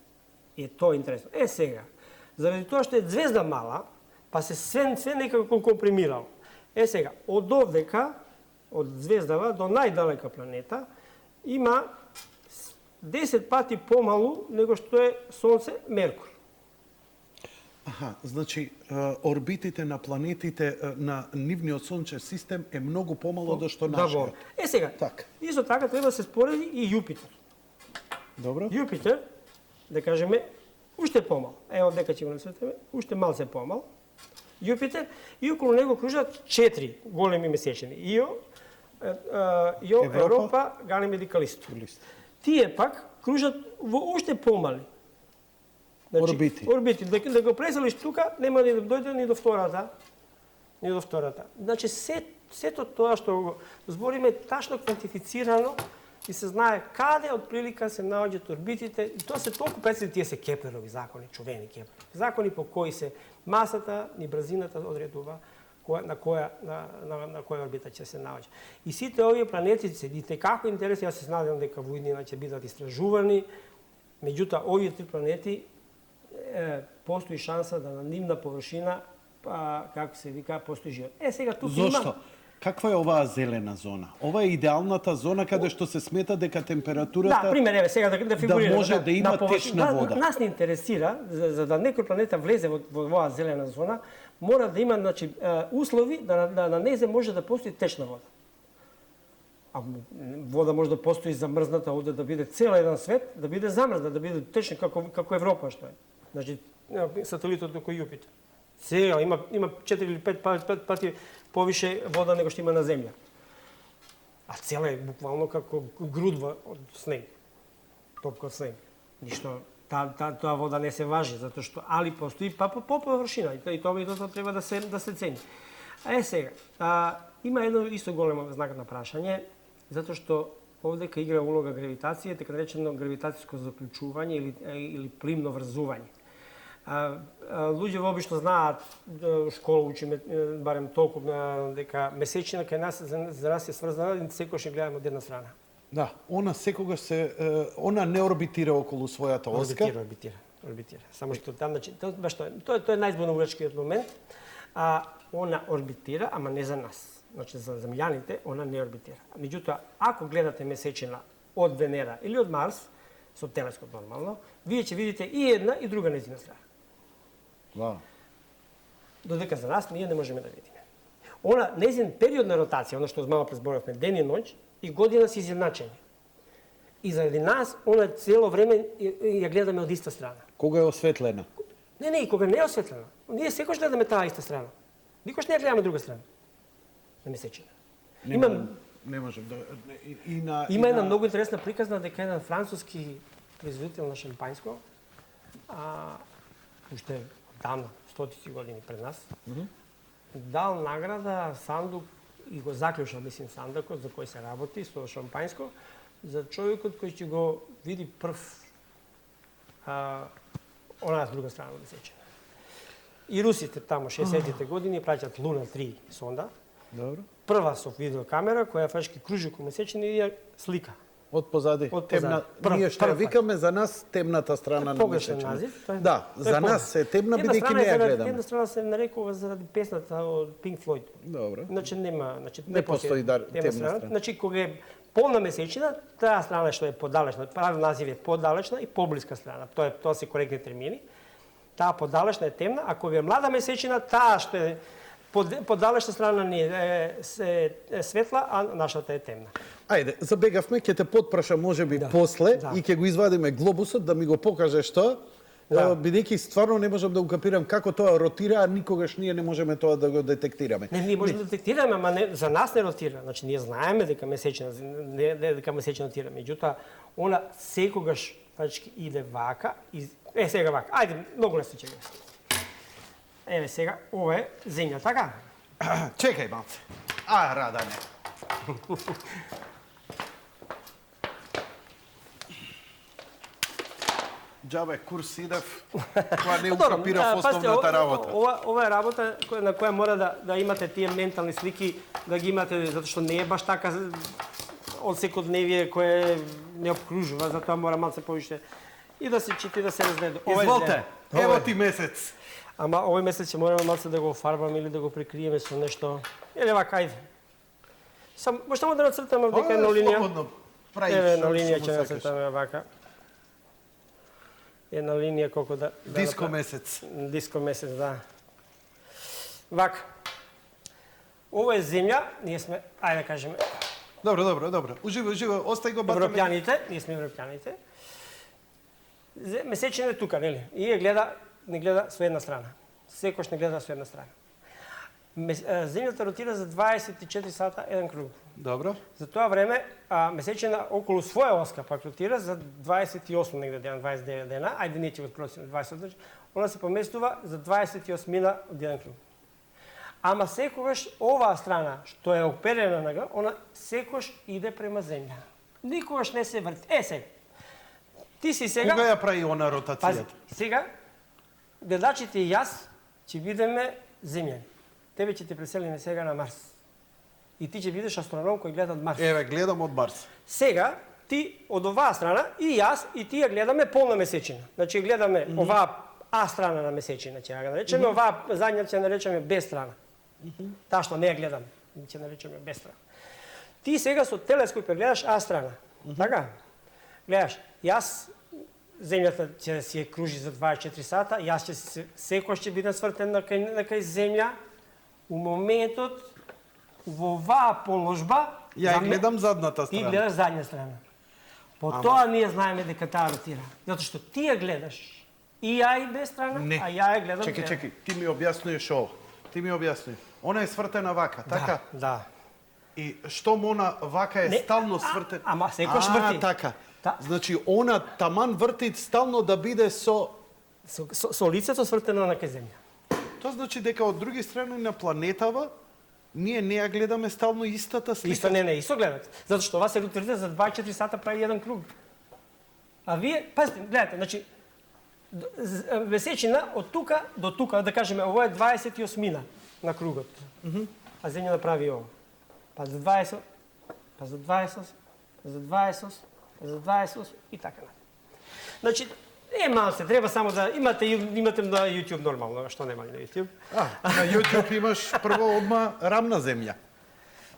И е тоа интересно. Сега, заради тоа што е звезда мала, па се све некако компримирало. Сега, од овдека, од звездава до најдалека планета, има 10 пати помалу него што е Сонце Меркур. Аха, значи орбитите на планетите на нивниот сончев систем е многу помало од што нашиот. Сега, исто така треба да се спореди и Јупитер. Добро. Јупитер, да кажеме, уште помал. Ево дека ќе го насветиме, уште малце помал. Јупитер и околу него кружат 4 големи месечини. Ио, Европа, Ганимед и Калисто. Тие пак кружат во уште помали. Орбити. Да го преселиш тука, нема да дојде ни до втората. Значи, сето тоа што го збориме тачно квантифицирано и се знае каде од прилика се наоѓаат орбитите. И тоа се толку прецизни, тие се Кеплерови закони, чувени Кеплерови. Закони по кои се масата и брзината одредува на која орбита ќе се наоѓа. И сите овие планети се како интересни, јас се надевам дека во иднина ќе бидат истражувани. Меѓутоа, овие 3 планети постои шанса да на нивна површина, како се вика, постои живот. Сега тука има... Зошто? Каква е оваа зелена зона? Ова е идеалната зона каде што се смета дека температурата... Да, пример, сега да фигурира. Да може да има течна вода. Нас не интересира, за да некој планета влезе во оваа зелена зона, мора да има услови да на незе може да постои течна вода. А вода може да постои замрзната овде, да биде цел еден свет, да биде замрзна, да биде течна како Европа што е. Значи, сателитот кој Јупитер. Цел, има 4 или 5 пати повише вода него што има на земја. А цела е буквално како грудва од снег. Топка од снег. Ништо тоа вода не се важи затоа што али постои по површина и тоа треба да се цени. Сега, има едно исто големо знак на прашање затоа што овдека игра улога гравитација, така наречено гравитацијско заклучување или плимно врзување. Луѓе обично знаат, школа учиме барем толку дека месечина кај нас за нас е сврзана и секогаш ја гледаме од една страна. Да, она секогаш она не орбитира околу својата оска. Орбитира. Само што там тоа е најзбунувачкиот момент. Она орбитира, ама не за нас. Значи за земјаните она не орбитира. Меѓутоа, ако гледате месечина од Венера или од Марс со телескоп нормално, вие ќе видите и една и друга нејзина страна. Вау. Додека за нас ние не можеме да видиме. Она нејзин период на ротација, она што малку зборавме, ден и ноќ и година се изедначени. И заради нас она цело време ја гледаме од иста страна. Кога е осветлена? Не, кога не е осветлена. Ние секогаш гледаме таа иста страна. Никош не ја гледаме друга страна. На месечина. Не можем да... Има една многу интересна приказна дека еден француски производител на шампањско, уште давно, стотици години пред нас, дал награда сандук и го заклучил, мислим, сандукот за кој се работи со шампањско, за човекот кој ќе го види прв онаа друга страна на месечина. И русите тамо 60-тите години праќат Луна 3 сонда. Добро. Прва со видеокамера која фашки кружи околу месечина и ја слика. Од позади. Од позади. Ние што ја Прв пат. викаме за нас темната страна на Погрешен месечина. назив. Тој- Да, тој е за нас се темна бидејќи не ја гледаме. Една страна се нарекува заради песната од Pink Floyd. Добро. Значи нема, значи Не постои темна страна. Значи кога е полна месечина, таа страна што е подалечна, правил назив е подалечна и поблиска страна. Тоа се коректни термини. Таа подалечна е темна, а кога е млада месечина, таа што е подалечна страна не е светла, а нашата е темна. Ајде, забегавме, ќе те потпрашам можеби после да. и ќе го извадиме глобусот да ми го покажеш тоа. Да. Бидејќи стварно не можам да го капирам како тоа ротира, а никогаш ние не можеме тоа да го детектираме. Не, ние можеме да детектираме, ама не, за нас не ротира. Значи ние знаеме дека месечина, дека месечина ротира. Меѓутоа, она секогаш значи иде вака и сега вака. Ајде, многу лесно ќе го. Еве сега, ова е земја, така? Чекај малце. Радане. Џабе курс идев, тоа не укапирав основната работа. Ова е работа на која мора да имате тие ментални слики, да ги имате, затоа што не е баш така од секојдневие кое не обкружува, затоа мора малце повише и да се чити, да се разгледа. Изволте, ево ти месец. Ама овој месец ќе мораме малце да го офарбаме или да го прикриеме со нешто. Еле вака, ајде. Можеме да нацртаме дека една линија. Еве една линија ќе нацртаме вака. Една линија колку да... Диско месец. Диско месец, да. Вака. Ова е земја, ние сме, ајде да кажеме, Добро. Уживај, остај го батаме. европјаните, ние сме европјаните. Месечина е тука, нели? И ја гледа, не гледа со една страна. Секојаш не гледа со една страна. Земјата ротира за 24 сата еден круг. Добро. За тоа време месечина околу своја оска пак ротира за 28 негде дена, 29 дена, ајде не ќе го просиме 28, она се поместува за 28 мина од еден круг. Ама секогаш оваа страна што е оперена на она секогаш иде према земја. Никогаш не се врти. Сега. Ти си сега. Кога ја прави она ротацијата? Сега гледачите и јас ќе бидеме земјани. Тебе ќе те преселиме сега на Марс. И ти ќе бидеш астроном кој гледа од Марс. Еве, гледам од Марс. Сега, ти од оваа страна, и јас, и ти ја гледаме полна месечина. Значи, гледаме оваа А страна на месечина, ќе ја наречеме, оваа задња ќе ја наречеме Б страна. Таа што не ја гледаме, ќе наречеме Б страна. Ти сега со телескоп ја гледаш А страна. Така? Гледаш, јас, земјата ќе си ја кружи за 24 сата, јас ќе секојаш ќе бидам свртен на кај земја, у моментот во оваа положба Ја гледам задната ти страна. гледаш задња страна. По тоа ние знаеме дека таа ротира. Затоа што ти ја гледаш и ја и Б страна, а ја ја гледам. Чекај, ти ми објаснуваш ово. Ти ми објасни. Она е свртена вака, така? Да. И штом она вака е стално свртена? Ама секојаш врти. Така. Да. Значи, она таман врти стално да биде со... Со лицето свртено на кај земја. Тоа значи дека од други страни на планетава ние не ја гледаме стално истата слика. Исто не, исто гледате. Затоа што ова се ротира за 24 сата прави еден круг. А вие, пазите, гледате, значи месечина од тука до тука, да кажеме, ово е 28 на кругот. А земја направи ово. Па за 20, па за 20, па за 20, па за 20 и така. Значи, малце, треба само да имате на YouTube нормално, што нема на YouTube. На YouTube имаш прво одма рамна земја.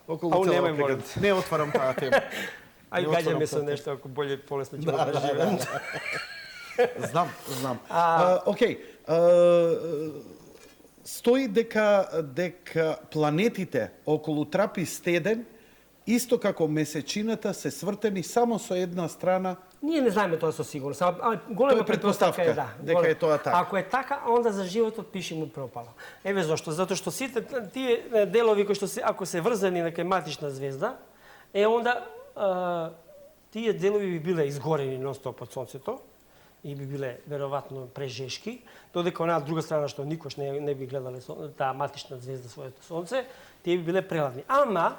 Околу цела немај, не отварам таа тема. Ај гаѓаме со нешто ако боле полесно ќе го преживеам. Знам. Океј. Стои дека планетите околу Трапистеден исто како месечината се свртени само со една страна. Ние не знаеме тоа со сигурност, голема претпоставка е дека е тоа така. Ако е така, онда за животот пише му пропало. Еве зошто? Затоа што сите тие делови кои што ако се врзани на климатична звезда, онда тие делови би биле изгорени нон-стоп од сонцето и би биле веројатно прежешки, додека онаа друга страна што никош не би гледале таа матична звезда своето сонце, тие би биле преладни. Ама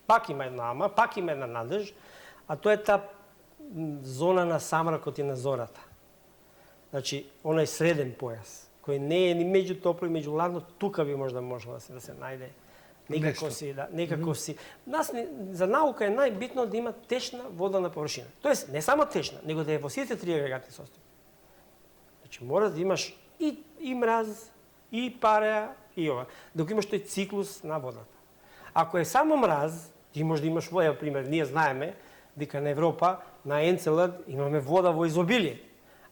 пак има една надеж, а тоа е таа зона на самракот и на зората. Значи, онај среден појас, кој не е ни меѓу топло и меѓу ладно, тука би можела да се најде Некако си, да, некако си. За наука е најбитно да има течна водна површина. Тоест, не само течна, него да е во сите три агрегатни состојби. Значи, мора да имаш и мраз, и пареа, и ова. Да го имаш тој циклус на водата. Ако е само мраз, ти може да имаш вода, пример, ние знаеме дека на Европа, на Енцелад имаме вода во изобилие.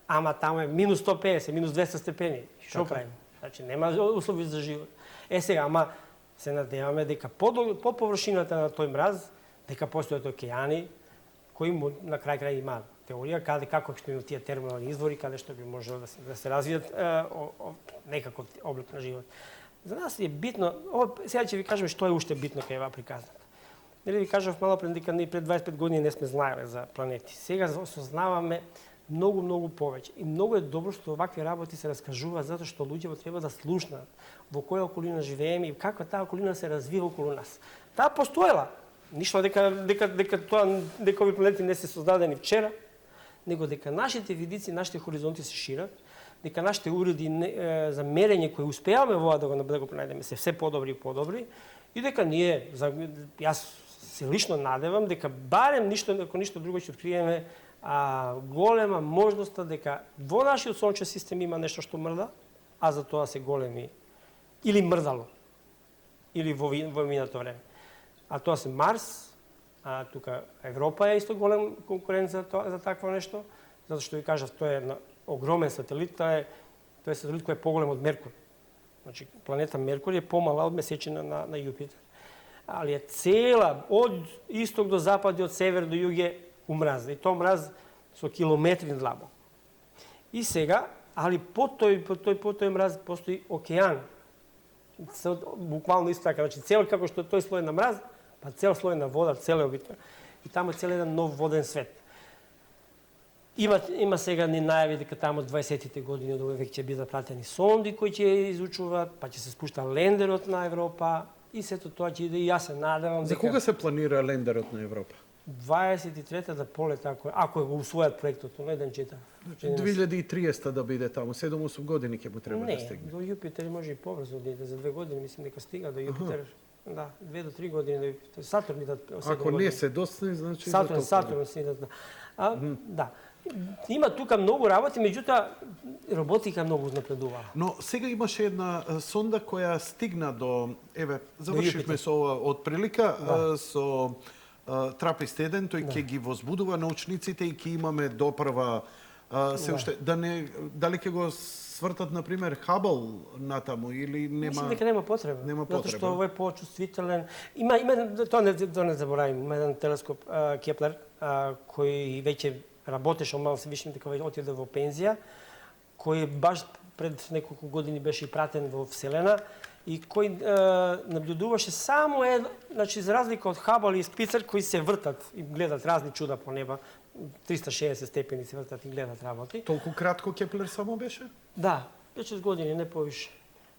Ама таму е минус 150, минус 200 степени. Што правиме? Значи, нема услови за живот. Сега, ама се надеваме дека по површината на тој мраз, дека постојат океани, кои на крај има теорија како што има тие термални извори, каде што би можело да се развијат некако облик на живот. За нас е битно, сега ќе ви кажам што е уште битно кај ова приказната. Нели ви кажав малопре дека ние пред 25 години не сме знаеле за планети. Сега осознаваме многу повеќе. И многу е добро што овакви работи се раскажуваат затоа што луѓето треба да слушнат во која околина живееме и каква таа околина се развива околу нас. Таа постоела. Ништо дека овие планети не се создадени вчера, него дека нашите видици, нашите хоризонти се шират, дека нашите уреди за мерење кои успеаваме во да го пронајдеме се все подобри и подобри и дека ние, јас се лично надевам дека барем ако ништо друго ќе откриеме голема можноста дека во нашиот сончев систем има нешто што мрда, а за тоа се големи или мрдало, или во минато време. А тоа се Марс, тука Европа е исто голем конкурент за такво нешто, затоа што ви кажав, тоа е огромен сателит, тоа е сателит кој е поголем од Меркур. Значи, планета Меркур е помала од месечина на Јупитер. Али е цела, од исток до запад и од север до југ е умраз. И тоа мраз со километри длабок. И сега, али по тој мраз постои океан. Буквално исто така, значи цел како што тој слој на мраз, па цел слој на вода, цел е обитно. И таму е цел еден нов воден свет. Има сега ни најави дека таму од 20-тите години веќе ќе бидат пратени сонди кои ќе изучуваат, па ќе се спушта лендерот на Европа и сето тоа ќе иде и јас се надевам За кога се планира лендерот на Европа? 23-та да полета, ако го усвојат проектот, но еден читав. 2030 да биде таму, 7-8 години ќе му треба да стигне. Не, до Јупитер може и побрзо да иде, за 2 години мислам дека стига до Јупитер. Да, 2 до 3 години до Јупитер. Сатурн идат 7 години. Ако не се достигне, значи Сатурн се идат. Да. Има тука многу работи, меѓутоа роботика многу напредува. Но сега имаше една сонда која стигна до завршивме со ова од прилика со Трапест 1, тој ќе ги возбудува научниците и ќе имаме допрва се уште дали ќе го свртат на пример Хабл натаму или нема. Мислам дека нема потреба. Затоа што овој е почувствителен. Има тоа не заборавим, има еден телескоп Кеплер кој веќе работеше, мало се виши дека отиде во пензија, кој баш пред неколку години беше пратен во Вселена и кој наблюдуваше само значи за разлика од Хабл и Спицер кои се вртат и гледат разни чуда по неба, 360 степени се вртат и гледат работи. Толку кратко Кеплер само беше? Да, 5 години, не повише.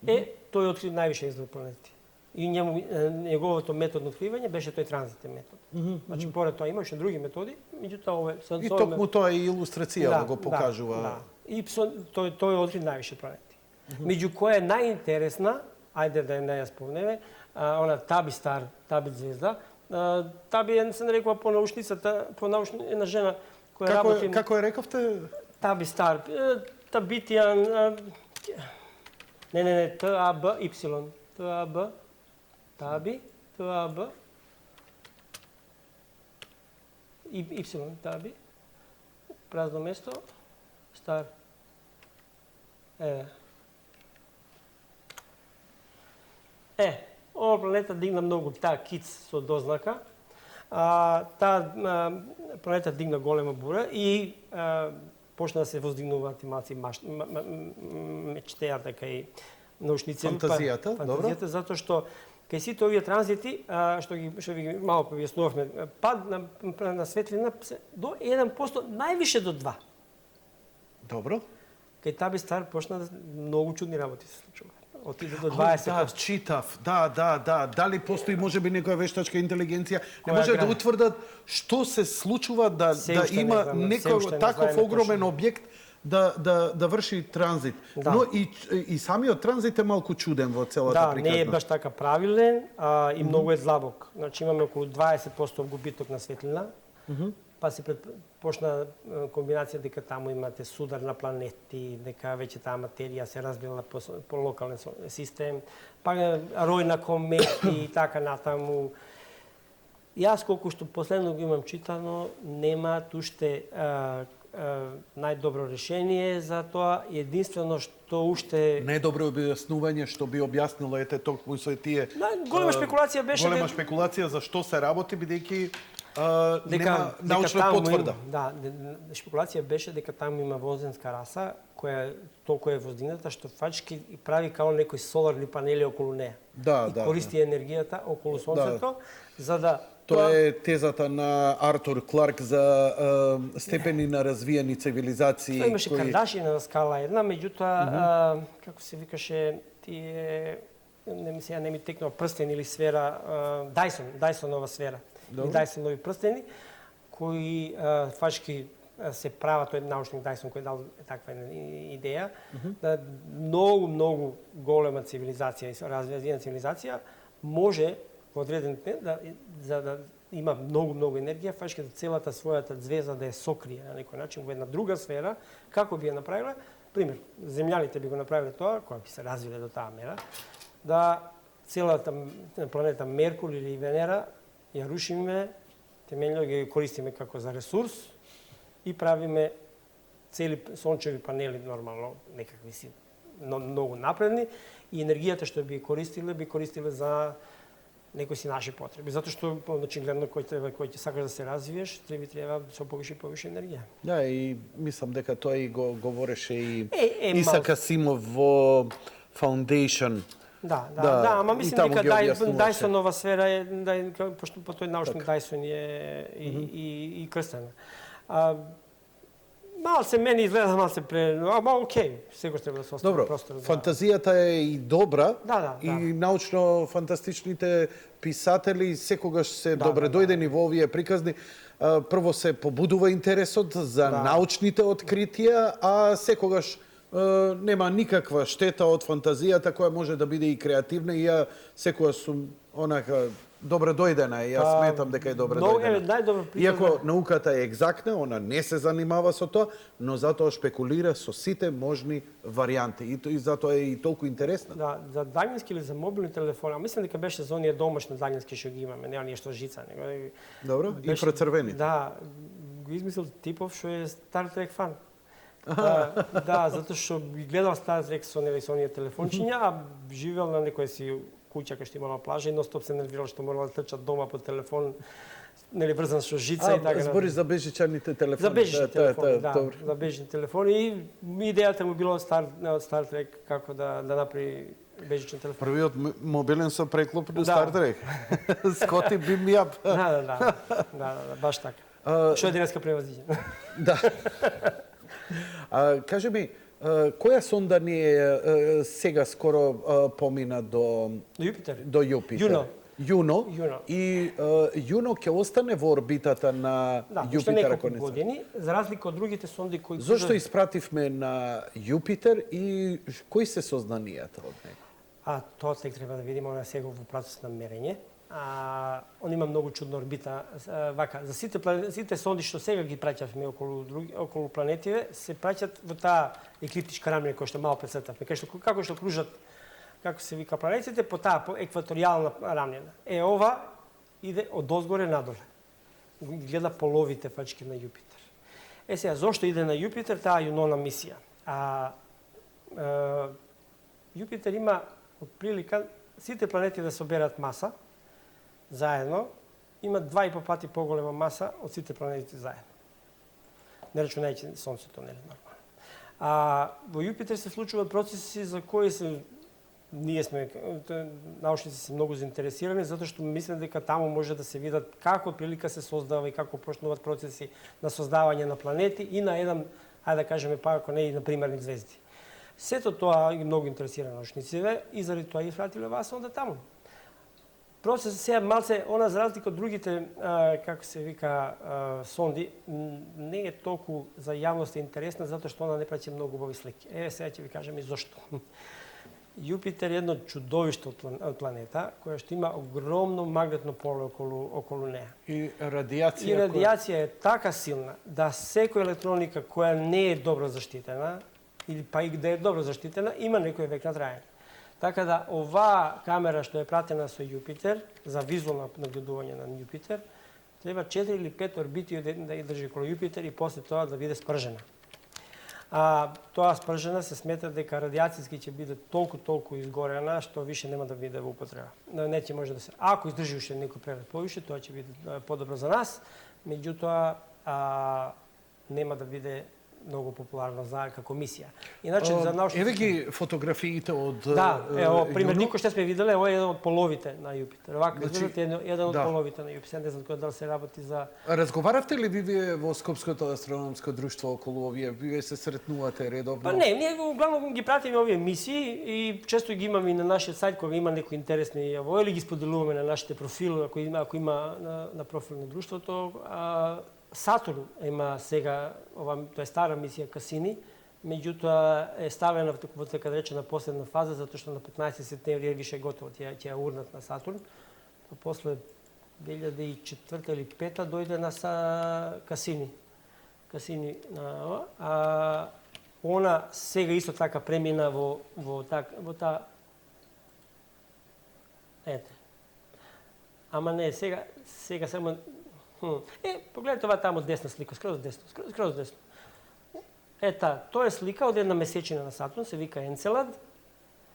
Тој откри највише екзопланети. И неговото метод на откривање беше тој транзитен метод. Значи, поред тоа имаше други методи, меѓутоа овој... И токму тоа е илустрација го покажува. Да. И тој откри највише планети. Меѓу која е најинтересна, ајде да ја спомнеме, она Таби Стар, Таби звезда. Таби се нарекува по научницата, една жена која работи... Како е рековте? Таби Стар, Табитиан... Не, Т-А-Б-Y. Т-А-Б... Таби, Т-А-Б... Y, Таби. Празно место. Стар. Ова планета дигна многу, таа киц со дознака. Таа планета дигна голема бура и почна да се воздигнуваат и малци мечтеата кај научници. Фантазијата, добро. Затоа што кај сите овие транзити, што ви малку објаснувавме, пад на светлина до 1%, највише до 2. Добро. Кај Таби Стар почна многу чудни работи се случуваат. отиде до 20%. Да, читав. Да. Дали постои можеби некоја вештачка интелигенција, не Која може да грани? утврдат што се случува да Се уште не има знаеме, се уште некој не таков знаеме огромен точно. објект да врши транзит. Да. Но и самиот транзит е малку чуден во целата Да, приказна. не е баш така правилен и многу е длабок. Значи имаме околу 20% губиток на светлина, па се почна комбинација дека таму имате судар на планети, дека веќе таа материја се разбила по локален систем, па рој на комети и така натаму. Јас колку што последно го имам читано, немаат уште најдобро решение за тоа. Единствено што уште Најдобро објаснување што би објаснило токму со тие голема шпекулација беше голема шпекулација за што се работи бидејќи нема дека научна таму потврда. Има, да, шпекулација беше дека таму има возенска раса која толку е воздигната што фачки и прави као некои соларни панели околу неа. Да, и користи енергијата околу сонцето за да Тоа е тезата на Артур Кларк за степени на развиени цивилизации. Тоа имаше Кардашина скала една, меѓутоа како се викаше тие не ми текнува прстен или сфера Дайсонова сфера. И Дайсонови прстени кои фачки се прават, тој научник Дайсон кој дал таква идеја, да многу голема цивилизација и развиена цивилизација може во одреден за да има многу енергија, фачки да целата својата звезда да ја сокрие на некој начин во една друга сфера, како би ја направила? Пример, земјаните би го направиле тоа, која би се развиле до таа мера, да целата планета Меркур или Венера ја рушиме, темелно ги користиме како за ресурс и правиме цели сончеви панели нормално, некакви си многу напредни и енергијата што би користиле за некои си наши потреби. Затоа што очигледно кој ќе сакаш да се развиеш, треба со повише и повише енергија. Да, и мислам дека тоа и го говореше и Исак Асимов во Foundation. Да, ама и мислим таму дека ги објаснуваше. Дайсонова сфера е, пошто по тој научник Дайсон е и крстена. Малце мене изгледа малце ама окей, секој треба да се остави Добро, простор. фантазијата е и добра, Да. и научно-фантастичните писатели секогаш се добредојдени во овие приказни. Прво се побудува интересот за научните откритија, а секогаш нема никаква штета од фантазијата која може да биде и креативна и ја секогаш сум онака добредојдена и јас сметам дека е добредојдена. Иако науката е екзактна, она не се занимава со тоа, но затоа шпекулира со сите можни варијанти и затоа е и толку интересна. Да, за daljinski или за мобилни телефони, а мислам дека беше за оние домашни daljinски што ги имаме, нема нешто жица, него. Добро, инфрацрвени. Да, го измислил типов што е Star Trek фан. Да, затоа што ги гледал Star Trek со оние телефончиња, а живеел на некој си куќа кај што имала плажа и ностоп се нервирал што морал да трчат дома по телефон, нели врзан со жица и така. Збори за бежичарните телефони. За бежични телефони, да, за бежични телефони и идејата му било Star Trek како да направи бежичен телефон. Првиот мобилен со преклоп на Star Trek. Скоти бим јап. Да, баш така. Што е денеска превазиđено. Да. Кажи ми, која сонда ни е сега скоро помина до Јупитер? До Јупитер. Јуно. И Јуно ќе остане во орбитата на Јупитер ако не се. Години, за разлика од другите сонди кои Зошто испративме на Јупитер и кои се сознанијата од него? Тоа тек треба да видиме, она сега во процес на мерење. Он има многу чудна орбита. Вака, за сите сонди што сега ги праќавме околу планетите, се праќат во таа еклиптичка рамнина која што мало пресетавме, како што кружат, како се вика планетите, по таа по екваторијална рамнина. Ова иде од озгоре надоле. Гледа половите фачки на Јупитер. Сега, зошто иде на Јупитер таа Јунона мисија? Јупитер има отприлика сите планети да соберат маса заедно, има 2,5 пати поголема маса од сите планети заедно. Не рачунајќи Сонцето, нели нормално. Во Јупитер се случуваат процеси за кои ние сме научници се многу заинтересирани затоа што мислам дека таму може да се видат како прилика се создава и како почнуваат процеси на создавање на планети и на еден, ајде да кажеме па ако не и на примерни звезди. Сето тоа ги многу интересира научниците и заради тоа ги фратиле вас онда таму. Процесот сега малце, она за разлика од другите, како се вика, сонди, не е толку за јавност интересна, затоа што она не праќа многу убави слики. Сега ќе ви кажам и зошто. Јупитер е едно чудовиште од планета, која што има огромно магнетно поле околу неа. И радијација. И радијација е така силна да секоја електроника која не е добро заштитена, или па и да е добро заштитена, има некој век на траење. Така да оваа камера што е пратена со Јупитер, за визуално нагледување на Јупитер, треба 4 или 5 орбити да ја држи околу Јупитер и после тоа да биде спржена. Тоа спржена се смета дека радијацијски ќе биде толку изгорена што више нема да биде во употреба. Не ќе може да се, ако издржи уште некој прелет повише, тоа ќе биде подобро за нас, меѓутоа нема да биде многу популарно за како мисија. Иначе за научни... Еве ги фотографиите од Да, ево, пример, никој што сме виделе, ова е еден од половите на Јупитер. Овака изгледате еден од половите на Јупитер. Не знам кој дали се работи за... Разговаравте ли вие во Скопското астрономско друштво околу овие? Вие се сретнувате редовно? Па не, ние углавном ги пратиме овие емисии и често ги имаме и на нашиот сајт кога има некои интересни јаво, или ги споделуваме на нашите профили, ако има на профил на друштвото. Сатурн има сега, тоа е стара мисија Касини, меѓутоа е ставена во така речена последна фаза, затоа што на 15 септември е више готово, ќе ја урнат на Сатурн. После 2004 или 2005 дојде на Касини. Касини на она сега исто така премина во таа ете. Ама не, сега само погледнете ова таму десна слика, скроз десно. Тоа е слика од една месечина на Сатурн, се вика Енцелад.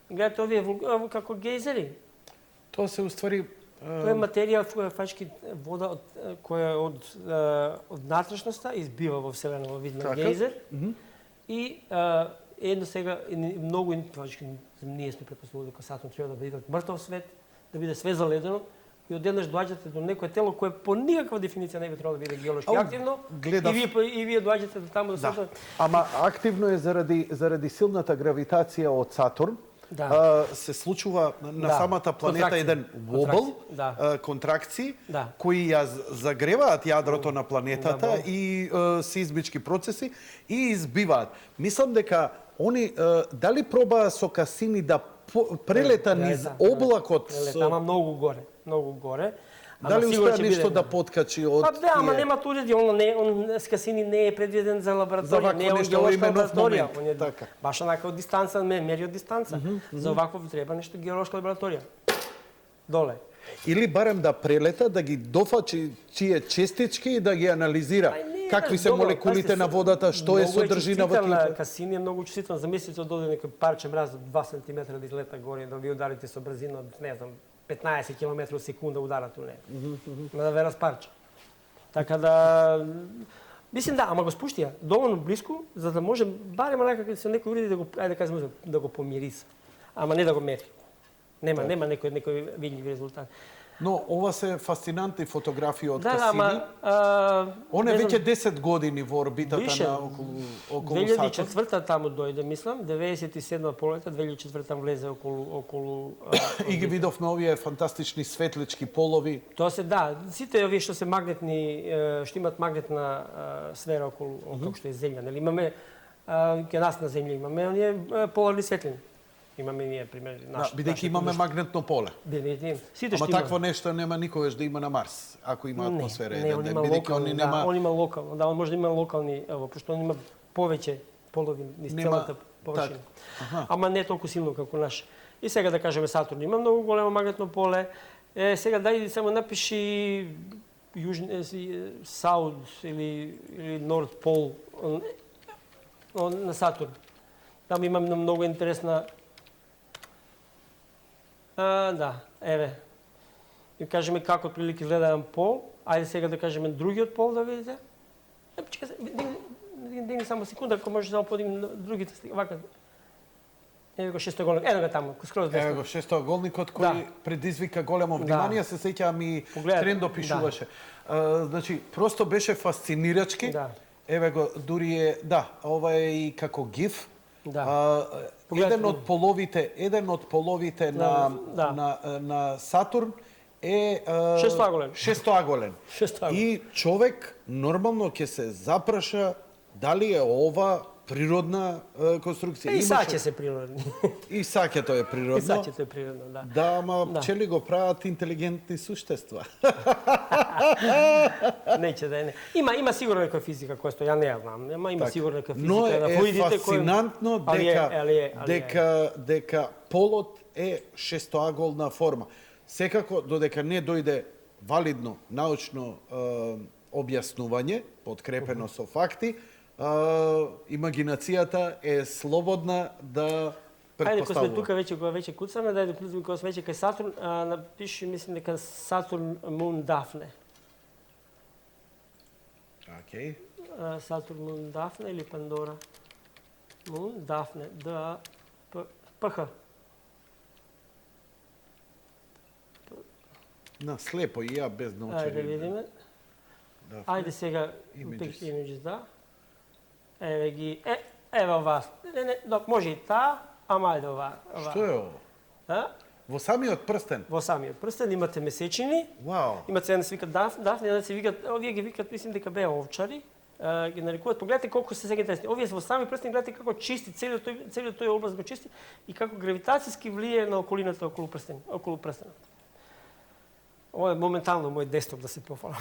Гледате овие како гейзери. Тоа се уствари... Тоа е материја фачки вода која од внатрешноста избива во Вселена во вид на гейзер. И едно сега многу фачки ние сме претпоставували дека Сатурн треба да биде мртов свет, да биде све заледено. И одеднаш доаѓате до некое тело кое по никаква дефиниција не би требало да биде геолошки активно. И вие доаѓате до таму да се... Ама активно е заради силната гравитација од Сатурн. Се случува на самата планета еден вобл, контракции, кои ја загреваат јадрото на планетата и сеизмички процеси и избиваат. Мислам дека они дали пробаа со Касини да прелета низ облакот? Прелета, ама многу горе. Дали успеа нешто да подкачи од тие? Да, ама нема уреди, он с Касини не е предвиден за лабораторија, не е геолошка лабораторија. Баш онака од дистанца, мери од дистанца. За овакво треба нешто геолошка лабораторија. Доле. Или барем да прелета, да ги дофачи тие честички и да ги анализира. Какви се молекулите на водата, што е содржина во тлото. Касини е многу чувствителна. Замислите дојде некој парче мраз од 2 см да излета горе, да ви ударите со брзина од, не знам, 15 км секунда ударат у неја. Да ве распарча. Така да... Мислим да, ама го спуштија доволно блиску, за да може барем некако со некој уреди да го, ајде да кажеме, да го помириса. Ама не да го мери. Нема некој видлив резултат. Но ова се фасцинантни фотографии од Касини. Он е веќе 10 години во орбитата на околу Сатурн. 2004 таму дојде, мислам, 97 полета, 2004 влезе околу и ги видовме овие фантастични светлички полови. Тоа се сите овие што се магнетни, што имаат магнетна сфера околу како што е земја, нели имаме кај нас на земја имаме оние поларни светлини. Имаме ние пример бидејќи имаме магнетно поле. Ама такво нешто нема никогаш да има на Марс, ако има атмосфера еден ден, бидејќи он има локално, он може да има локални, пошто он има повеќе полови низ целата површина. Ама не толку силно како наш. И сега да кажеме Сатурн има многу големо магнетно поле. Сега дај само напиши Саут или Норд Пол на Сатурн. Там има многу интересна еве. И кажеме како прилики изгледа еден пол. Ајде сега да кажеме другиот пол да видите. Чекај, дигни само секунда, ако може само подигни другите слики. Вака. Еве го шестоголник. Ено го таму, скроз десно. Еве го шестоголникот кој предизвика големо внимание, се сеќавам и Трендо пишуваше. Значи, просто беше фасцинирачки. Еве го, дури е, ова е и како гиф. Да. Еден од половите на Сатурн е Шестоаголен. шестоаголен. И човек нормално ќе се запраша дали е ова природна конструкција. И саќе се природни. И саќето е природно. И саќето е природно, да. Да, ама пчели го прават интелигентни суштества. Неќе да е не. Има сигурно нека физика која што ја не ја знам. Има сигурно нека физика но на флуидите фасцинантно дека полот е шестоаголна форма. Секако додека не дојде валидно научно објаснување, подкрепено со факти, имагинацијата е слободна да Ајде, кога сме предпоставува. тука веќе куцаме, да кога сме веќе кај Сатурн, напиши, мислим дека Сатурн Мун Дафне. Океј. Сатурн Мун Дафне или Пандора? Мун Дафне, ПХ. На слепо и ја без научени. Ајде видиме. Да. Ајде сега Images. Images, да. Еве ги, еве ова. Не, може и таа, ама ајде ова. Што е ова? Во самиот прстен. Во самиот прстен имате месечини. Вау. Имате една се вика Дафне, една се викат, овие ги викат, мислим дека беа овчари. Ги нарекуваат. Погледнете колку се сега интересни. Овие во сами прстен, гледате како чисти целиот тој област го чисти и како гравитацијски влие на околината околу прстенот. Ова е моментално мој десктоп да се пофалам.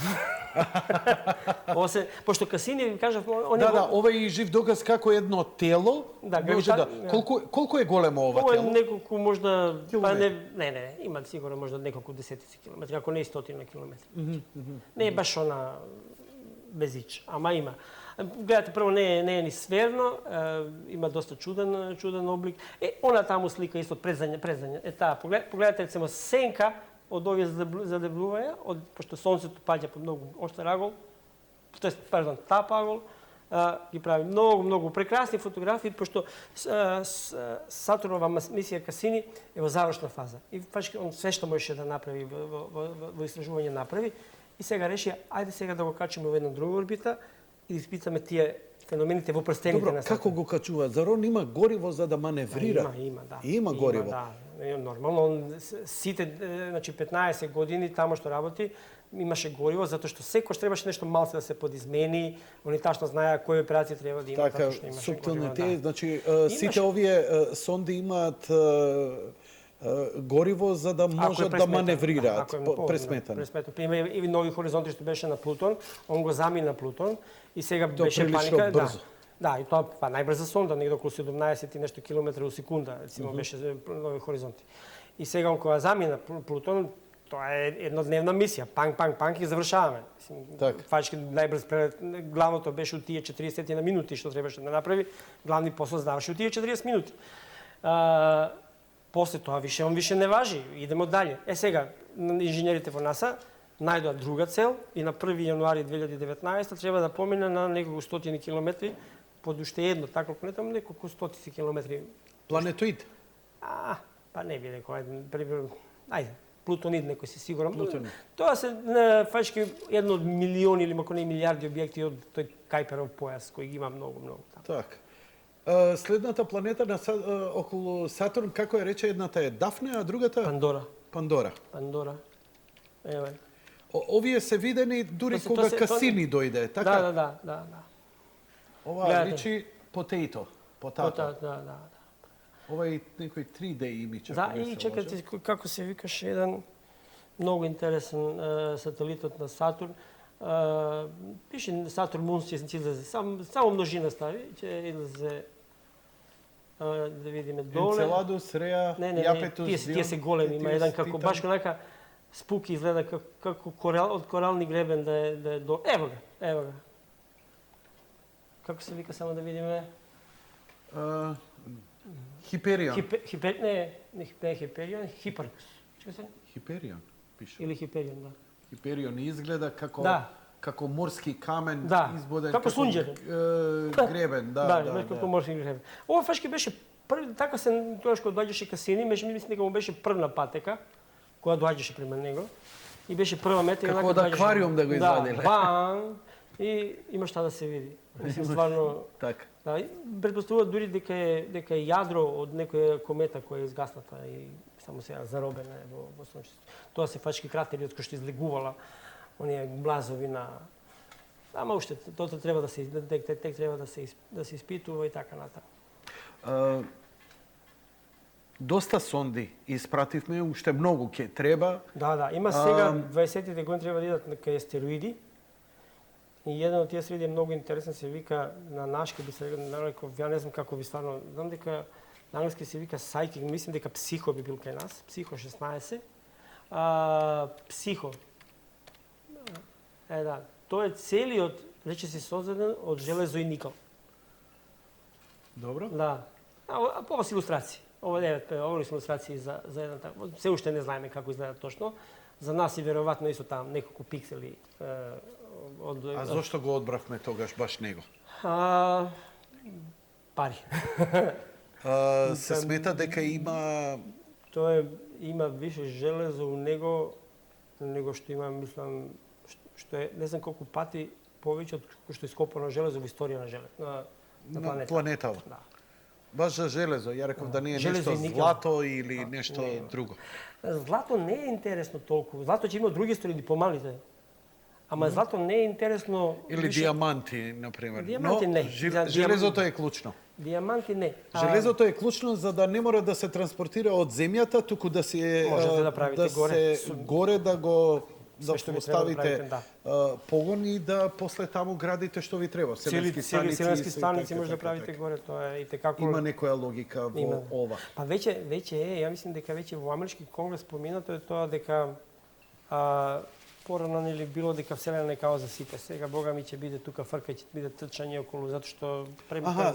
Пошто Касини ви кажав, Да, ова е и жив доказ како едно тело може да... Колку е големо ова ова е тело? неколку можда, па Километри. не, има сигурно можда неколку десетици километри, ако не и стотина километри. Не е баш она безич, ама има. Гледате, прво не е ни сферно, има доста чуден облик. Она таму слика исто презање. Таа, погледате рецимо сенка од овие задебljувања, пошто сонцето паѓа по многу оштар агол, тап агол, ги прави многу прекрасни фотографии, пошто Сатурнова мисија Касини е во завршна фаза. И он све што можеше да направи во истражување направи, и сега реши, ајде сега да го качиме во една друга орбита и да испитаме тие феномените во прстените Добро, на Сатурн. како го качува? Зар он има гориво за да маневрира? Има, да. Има гориво. Да, нормално. Сите, значи 15 години тамо што работи, имаше гориво, затоа што секој требаше нешто малце да се подизмени, они ташно знаеа кои операции треба да има, Така, затоа што имаше субтилните, гориво. значи сите овие сонди имаат гориво за да можат да маневрираат пресметано. Пример, и Нови хоризонти што беше на Плутон, он го замина Плутон и сега беше прилично паника. брзо. Да, и тоа најбрза сонда, негде околу 17 и нешто километри во секунда, рецимо беше Нови хоризонти. И сега он кога замина Плутон, тоа е еднодневна мисија, панк и завршаваме. Фачки најбрз прелет, главното беше у тие 40 на минути што требаше да направи, главни посол заврши у тие 40 минути. После тоа он више не важи, идемо дале. Сега инженерите во НАСА најдоа друга цел и на 1 јануари 2019 треба да помине на неколку стотини километри под уште едно такво планета, неколку стотици километри. Планетоид? Па не би рекол, ајде, Плутонид некој си сигурен. Плутонид. Тоа се фачки едно од милиони или мако не милиарди објекти од тој Кајперов појас кој ги има многу таму. Така. Следната планета околу Сатурн, како е рече, едната е Дафне, а другата? Пандора. Еве. Овие се видени дури кога Касини дојде, така? Да. Ова личи потето, потато. Да. Ова е некој 3D имидж. Да, и чекате како се викаше еден многу интересен сателитот на Сатурн. Пише Сатурн Мун ќе излезе, само множина стави, ќе излезе да видиме доле. Енцеладус, Реа, Јапетус, тие се големи, има еден како баш онака спуки изгледа како од корални гребен да е до... Ево го. Како се вика, само да видиме? Хиперион. Не Хиперион, Хипаркус. Хиперион, пише. Или Хиперион, да. Хиперион изгледа како морски камен избоден како сунџер. Гребен, да. Како морски гребен. Ова фашки беше први, така се тоа што доаѓаше Касини, мислам дека му беше првна патека која доаѓаше према него и беше прва мета и како од аквариум да го извадиле. и има шта да се види. Мислим, стварно, Така. да, и претпоставуваат дури дека е јадро од некоја комета која е изгасната и само сега заробена е во сончето. Тоа се фачки кратери од кои што излегувала оние блазови на. Ама уште тоа треба да се тек треба да се испитува и така натаму. Доста сонди испративме, уште многу ќе треба. Да, има сега 20-тите години треба да идат кај астероиди. И еден од тие астероиди е многу интересен, се вика на нашки би се нарекол, ја не знам како би стварно, знам дека на англиски се вика Psychic, мислам дека Психо би бил кај нас, Психо 16. Психо. Да. Тој е целиот, рече се создаден од железо и никел. Добро. Да. Ова се илустрации. Ова е илустрации за еден так. Се уште не знаеме како изгледа точно. За нас и веројатно исто там неколку пиксели А зошто го одбравме тогаш баш него? Пари. Се смета дека има има више железо у него што има, мислам, што е не знам колку пати повеќе од што е ископано железо во историја на планетава. Да. Баш за железо, ја реков да не е Железо нешто и никел. злато или нешто не. друго. Злато не е интересно толку. Злато ќе има други стори помалите. Ама злато не е интересно. Или диаманти, например. Диаманти не. Железото е клучно. Диаманти не. Железото е клучно за да не мора да се транспортира од земјата, туку да се Можете да правите горе. горе да го да што ви треба да поставите правите, погон и да после таму градите што ви треба. Цели селенски станици може да правите горе, тоа е и текако. Има некоја логика во ова. Па веќе е, ја мислам дека веќе во Амерички конгрес споминато е тоа дека порано нели било дека вселена е као за сите. Сега Бога ми ќе биде тука фрка, ќе биде трчање околу затоа што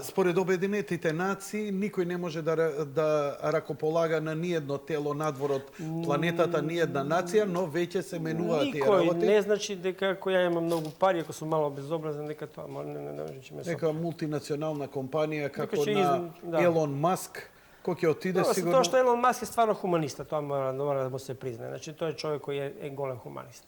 според Обединетите нации никој не може да ракополага на ниедно тело надвор од планетата, ниедна нација, но веќе се менуваат тие работи. Никој не значи дека ако ја имам многу пари, ако сум мало безобразен, дека тоа не може да ме Нека мултинационална компанија како ќе на Елон Маск, кој ќе отиде сигурно. Тоа што Елон Маск е стварно хуманиста, тоа мора да му се признае. Значи тој е човек кој е голем хуманист.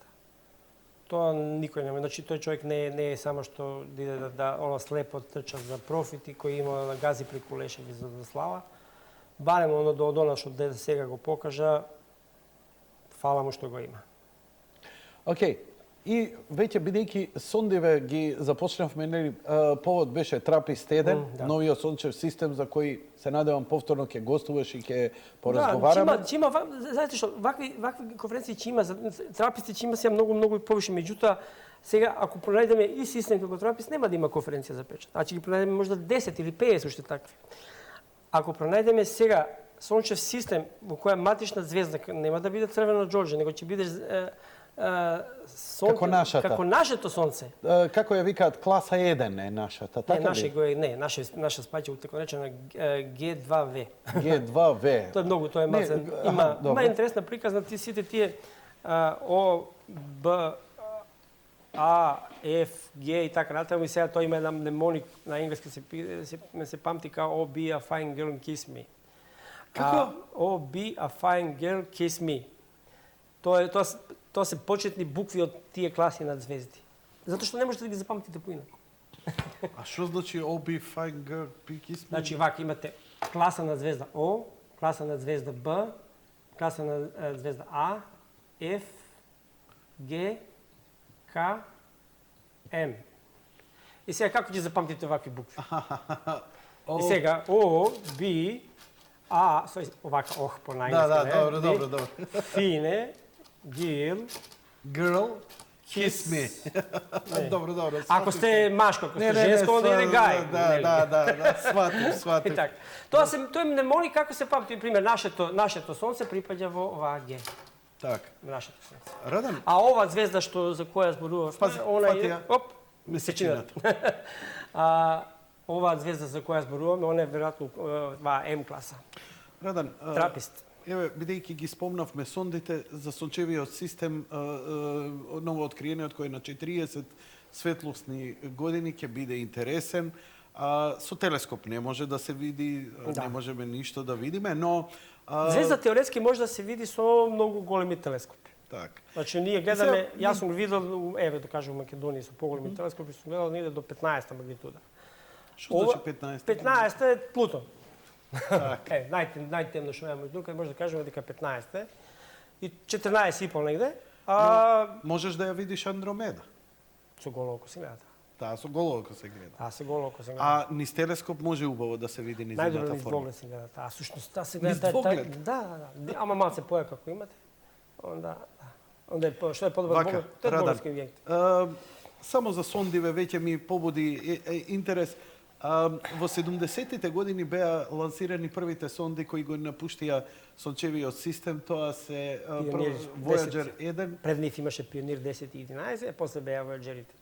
Тоа никој нема. Значи тој човек не е само што иде она слепо трча за профит и кој има да гази преку лешеви за слава. Барем оно до она што деда сега го покажа, фала му што го има. Океј. И веќе бидејќи сондиве ги започнавме, нели, повод беше Трапист 1, новиот сончев систем за кој се надевам повторно ќе гостуваш и ќе поразговараме. Да, има, знаете што, вакви конференции ќе има, Траписти ќе има сега многу повише, меѓутоа сега ако пронајдеме и систем како Трапист нема да има конференција за печат. Значи ги пронајдеме можда 10 или 50 уште такви. Ако пронајдеме сега сончев систем во која матична звезда нема да биде црвено џорџе, него ќе биде како нашето сонце. Како ја викаат класа 1 е нашата, така ли? Наша спаќа така речена G2V. G2V. Тоа е многу, тоа е мацен. Има интересна приказ на сите тие O, B, A, F, G и така натаму и сега тоа има една мнемоник на енглески се памти као O, be a fine girl and kiss me. Како? O, be a fine girl, kiss me. Тоа се почетни букви од тие класи на звезди. Затоа што не можете да ги запамтите поинаку. А што значи O, be fine girl, kiss me? Значи вака имате класа на звезда O, класа на звезда B, класа на звезда A, F, G, K, M. И сега како ќе запамтите вакви букви? И сега O, B, A, овака ох по најнески. Да, добро. Фине, Girl, kiss me. Добро. Ако сте машко, ако сте женско, onda иде гај. Да, сватим. Тоа е мнемоник како се памти, пример, нашето сонце припаѓа во оваа Г. Так. Нашето сонце. Радан. А ова звезда што за која зборував, она е месечината. Оваа звезда за која зборуваме, она е веројатно М класа. Радан. Трапист. Еве, бидејќи ги спомнавме сондите за сончевиот систем, ново откриениот кој на 40 светлосни години ќе биде интересен. Со телескоп не може да се види, не можеме ништо да видиме, но звезда теоретски може да се види со многу големи телескопи. Так. Значи, ние гледаме, јас сум видел, еве да кажем, у Македонија со поголеми телескопи, сум гледал негде до 15-та магнитуда. Што значи 15? 15 е Плутон. Так. Најтемно што имаме тука, може да кажеме дека 15 е. И 14 и пол негде. Можеш да ја видиш Андромеда. Со голо око се гледа. Таа со голо око се гледа. Со голо око се гледа. А низ телескоп може убаво да се види Најдобро низината низ форма. двоглед се гледа. Сушност се Низ гледа. двоглед? Да. Ама малце појака ако имате. Onda што е подобар Вака, поглед? Тоа е Радан, български објект. само за сондиве веќе ми побуди интерес. Во 70-тите години беа лансирани првите сонди кои го напуштија сончевиот систем, тоа се Пионир Voyager 10. 1. Пред нив имаше Пионир 10 и 11, а после беа Voyagerите.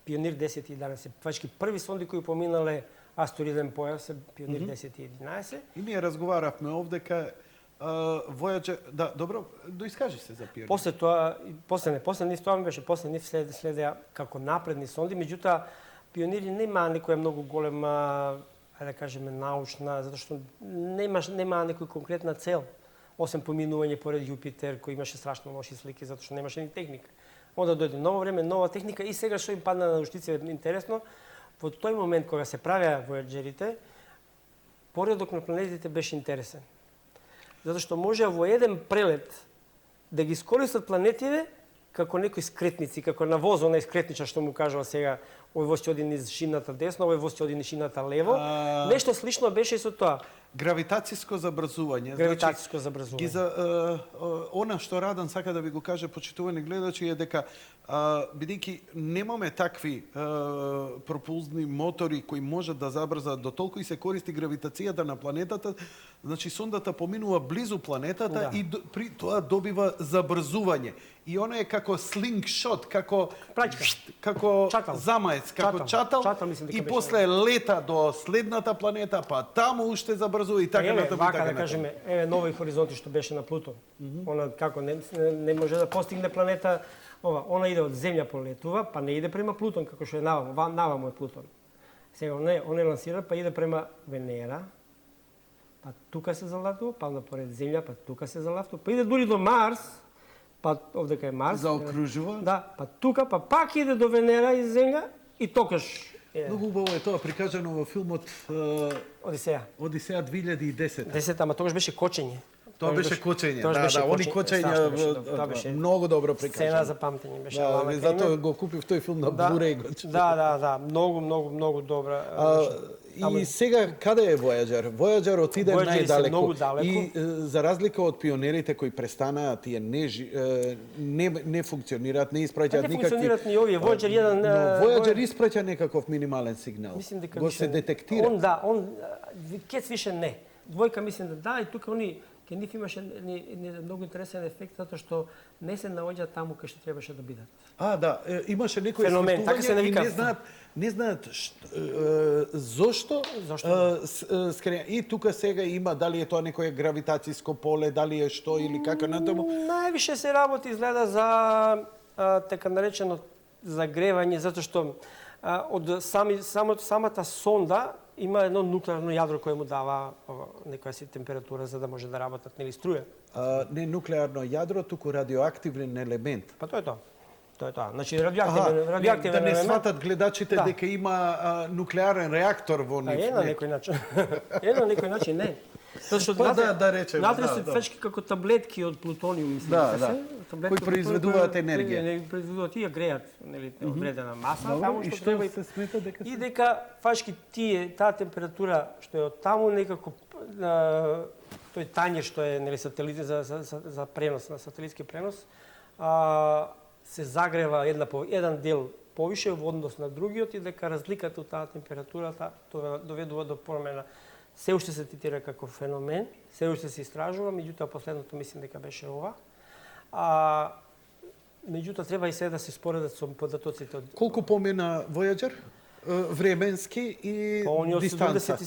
Пионир 10 и 11. Фачки први сонди кои поминале астероиден појас се Пионир 10 и 11. И ние разговаравме овдека Voyager, да, добро, доискажи се за Пионир. После тоа, после нив тоа ми беше, после нив следеа како напредни сонди, меѓутоа Пионири нема некоја многу голема, ајде да кажеме, научна, затоа што нема некоја конкретна цел, освен поминување поред Јупитер, кој имаше страшно лоши слики, затоа што немаше ни техника. Онда дојде ново време, нова техника и сега што им падна на ушници интересно, во тој момент кога се правеа Војаџерите, поредок на планетите беше интересен. Затоа што може во еден прелет да ги искористат планетите како некои скретници, како на воз онај скретничар што му кажува сега, овој воз ќе оди низ шината десно, овој воз ќе оди низ шината лево. Нешто слично беше и со тоа. Гравитацијско забрзување. Гравитацијско забрзување. Она што Радан сака да ви го каже, почитувани гледачи, е дека бидејќи немаме такви пропулзни мотори кои можат да забрзат до толку и се користи гравитацијата на планетата, значи сондата поминува близу планетата и при тоа добива забрзување. И она е како слингшот, како замаец, како чатал, и после лета до следната планета, па таму уште забрзува и така натаму. Вака да кажеме, еве нови хоризонти што беше на Плутон. Она како не може да постигне планета, она иде од Земја полетува, па не иде према Плутон како што е наваму е Плутон. Сега он е лансира, па иде према Венера, па тука се залатува, па напоред Земја, па тука се залатува, па иде дури до Марс, па овдека е Марс. Заокружува. Да, па тука, па пак иде до Венера и Земја и токаш. Многу убаво е тоа прикажано во филмот Одисеја. Одисеја 2010. 10, ама тогаш беше кочење. Тоа беше кочење, они кочења многу добро прикажано. Сцена за памтење беше. Затоа го купив тој филм на Blu-ray. Да, многу добра. И сега каде е Voyager? Voyager отиде најдалеку. И за разлика од пионерите кои престанаа, тие не функционираат, не испраќаат никакви. Не функционираат ни овие. Voyager 1. Но Voyager испраќа некаков минимален сигнал. Го се детектира. Он кец више не. Двојка мислам да, и тука они ке нив имаше многу интересен ефект затоа што не се наоѓа таму кај што требаше да бидат. Да, имаше некои феномен, така се и не знаат зошто. И тука сега има дали е тоа некое гравитацијско поле, дали е што или како натаму. Највише се работи изгледа за така наречено загревање, затоа што од самата сонда има едно нуклеарно јадро кое му дава некоја си температура за да може да работат нели струја. Не нуклеарно јадро, туку радиоактивен елемент. Па тоа е тоа. Тоа е тоа. Значи радиоактивен да не елемент. сватат гледачите дека има нуклеарен реактор во нив. На некој начин. На некој начин не. Затоа што да речеме, внатре се фечки како таблетки од плутониум, мислам, кои произведуваат енергија. Не произведуваат и ја греат, нели, одредена маса таму што треба се смета дека и дека фачки таа температура што е од таму некако тој тањер што е нели сателит за пренос на сателитски пренос се загрева еден дел повише во однос на другиот и дека разликата од таа температурата тоа доведува до промена. Се уште се третира како феномен, се уште се истражува, меѓутоа последното мислам дека беше ова. Меѓутоа треба и се да се споредат со податоците од колку помина Voyager? Временски и дистанца.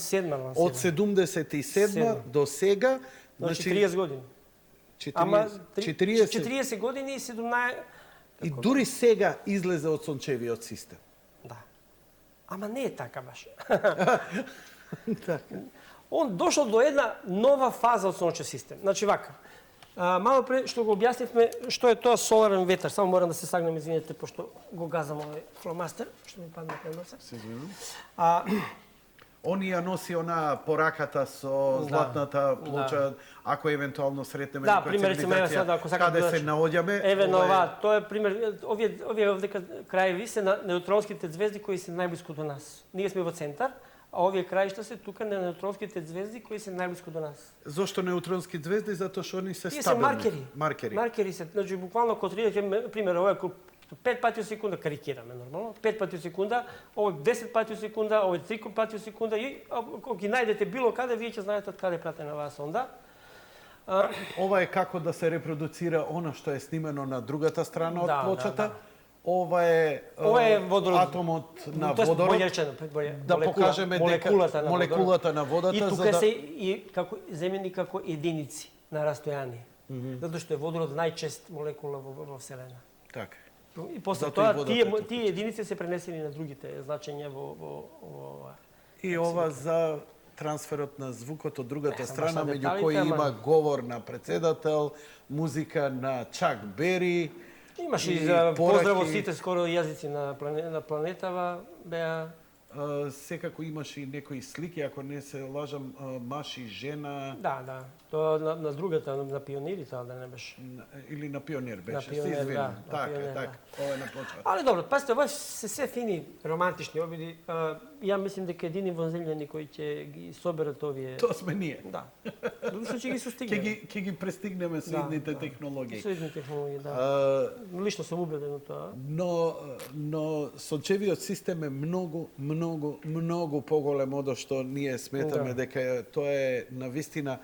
Од 77 до сега, значи 40 години. 40 години и 17 и дури сега излезе од сончевиот систем. Да. Ама не е така баш. Он дошол до една нова фаза од сончев систем. Значи вака, Мало пре што го објаснивме што е тоа соларен ветар, само морам да се сагнем, извинете, пошто го газам овој фломастер, што ми падна пред носа. Се извинувам. А, Он ја носи она пораката со златната Да, плоча, ако евентуално сретнеме Да, некоја пример, речеме, еве цивилизација, сега, ако сакате каде да се наоѓаме. Еве на ова е- ова, тоа е пример, овие овдека краеви се на неутронските звезди кои се најблиску до нас. Ние сме во центар, а овие краишта се тука на неутронските звезди кои се најблиску до нас. Зошто неутронски звезди? Затоа што они се Тие се стабилни. маркери. Маркери. Маркери се, значи буквално кога отидете, пример, ова е 5 пати во секунда, карикираме нормално, 5 пати во секунда, овој 10 пати во секунда, овој 3 пати во секунда и кога ги најдете било каде, вие ќе знаете од каде прате на вас онда. Ова е како да се репродуцира она што е снимено на другата страна од Да, плочата. да. Ова е водород. атомот на Тоест, водород. болje речено, Да покажеме дека молекулата на водата, и за тука да- се и како земјани како единици на растојание. Затоа што е водород најчест молекула во Вселена. Така. И после Затоа и тоа водата е тука. тие единици се пренесени на другите значења во И ова за трансферот на звукот од другата сам страна, баш на меѓу деталите, кои ама- има говор на председател, музика на Чак Бери. Имаше И и за поздрав од пораки. сите скоро јазици на планетава беа Секако имаше и некои слики, ако не се лажам, маж и жена, да, тоа на другата на пионерите, да не беше. или на пионер беше, На Пионер, се извинам. да, на Така, Пионер, така. Ова е на почеток. Але добро, пазите, ова се фини романтични обиди. Ја мислим дека едини вонземљани кои ќе ги соберат овие. Тоа сме ние. Да. Додека што ќе ги Ќе сустигнеме. ги престигнеме со Да, идните да. технологии. Со идните технологии, да. А, Лично сум убеден во тоа. Но сончевиот систем е многу поголем од што ние сметаме Да. дека тоа е навистина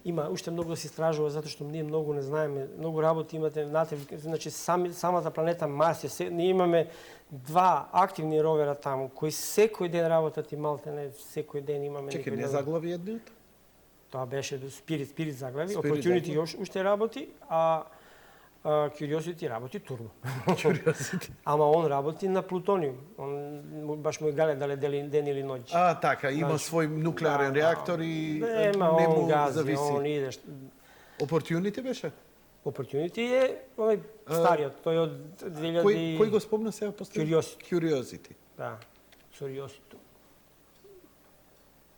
Има уште многу да се истражува затоа што ние многу не знаеме, многу работи имате, знаете, значи самата планета Марс ние имаме два активни ровера таму кои секој ден работат и малтене секој ден имаме чеки некој не ден. заглави едниот? Тоа беше Spirit заглави, Spirit Opportunity заглави. уште работи, а Curiosity работи турбо. Curiosity. Ама он работи на плутониум. Он баш му е гале дали ден или ноќ. Така, има Значи, свој нуклеарен да, реактор и Нема, не он му гази, зависи. он идеш. Opportunity беше? Opportunity е оној стариот, тој од 2000... Кој го спомна сега после? Curiosity. Curiosity. Да, Curiosity.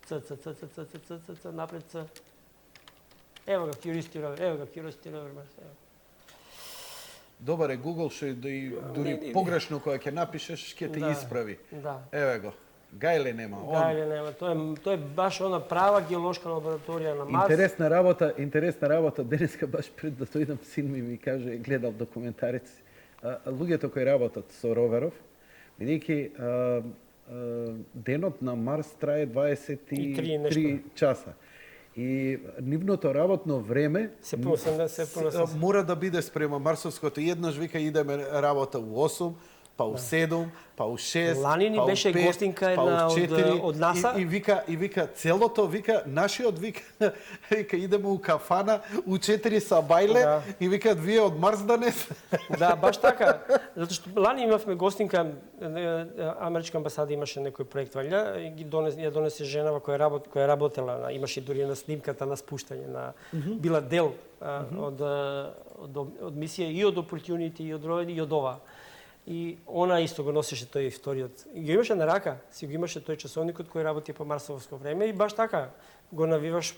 Ц, напред Ц. Ево го Curiosity rover, ево го Curiosity rover. Добар е Google што и дури Не. погрешно кога ќе напишеш ќе те Да, исправи. Да. Еве го. Гајле нема. Он. Гајле нема, тоа е баш она права геолошка лабораторија на Марс. Интересна работа. Денеска баш пред да дојдам син ми каже, гледал документарец. Луѓето кои работат со роверов, бидејќи денот на Марс трае 23 часа. И нивното работно време Се мора да биде спрема марсовското. Еднаш вика идеме работа у 8, па у 7, па у 6, Лани ни па у беше 5, гостинка па у една 4, од НАСА. И вика целото, нашиот вика идеме у кафана у 4 са бајле Да. и викаат вие од Марс данес. Да, баш така. Затоа што лани имавме гостинка, америчка амбасада имаше некој проект валја, и ја донесе женава која работела, имаше дури на снимката на спуштање била дел од мисија и од Opportunity и од Rover и од ова. И она исто го носеше тој историјот. И го имаше на рака, си го имаше тој часовникот кој работи по марсовско време и баш така го навиваш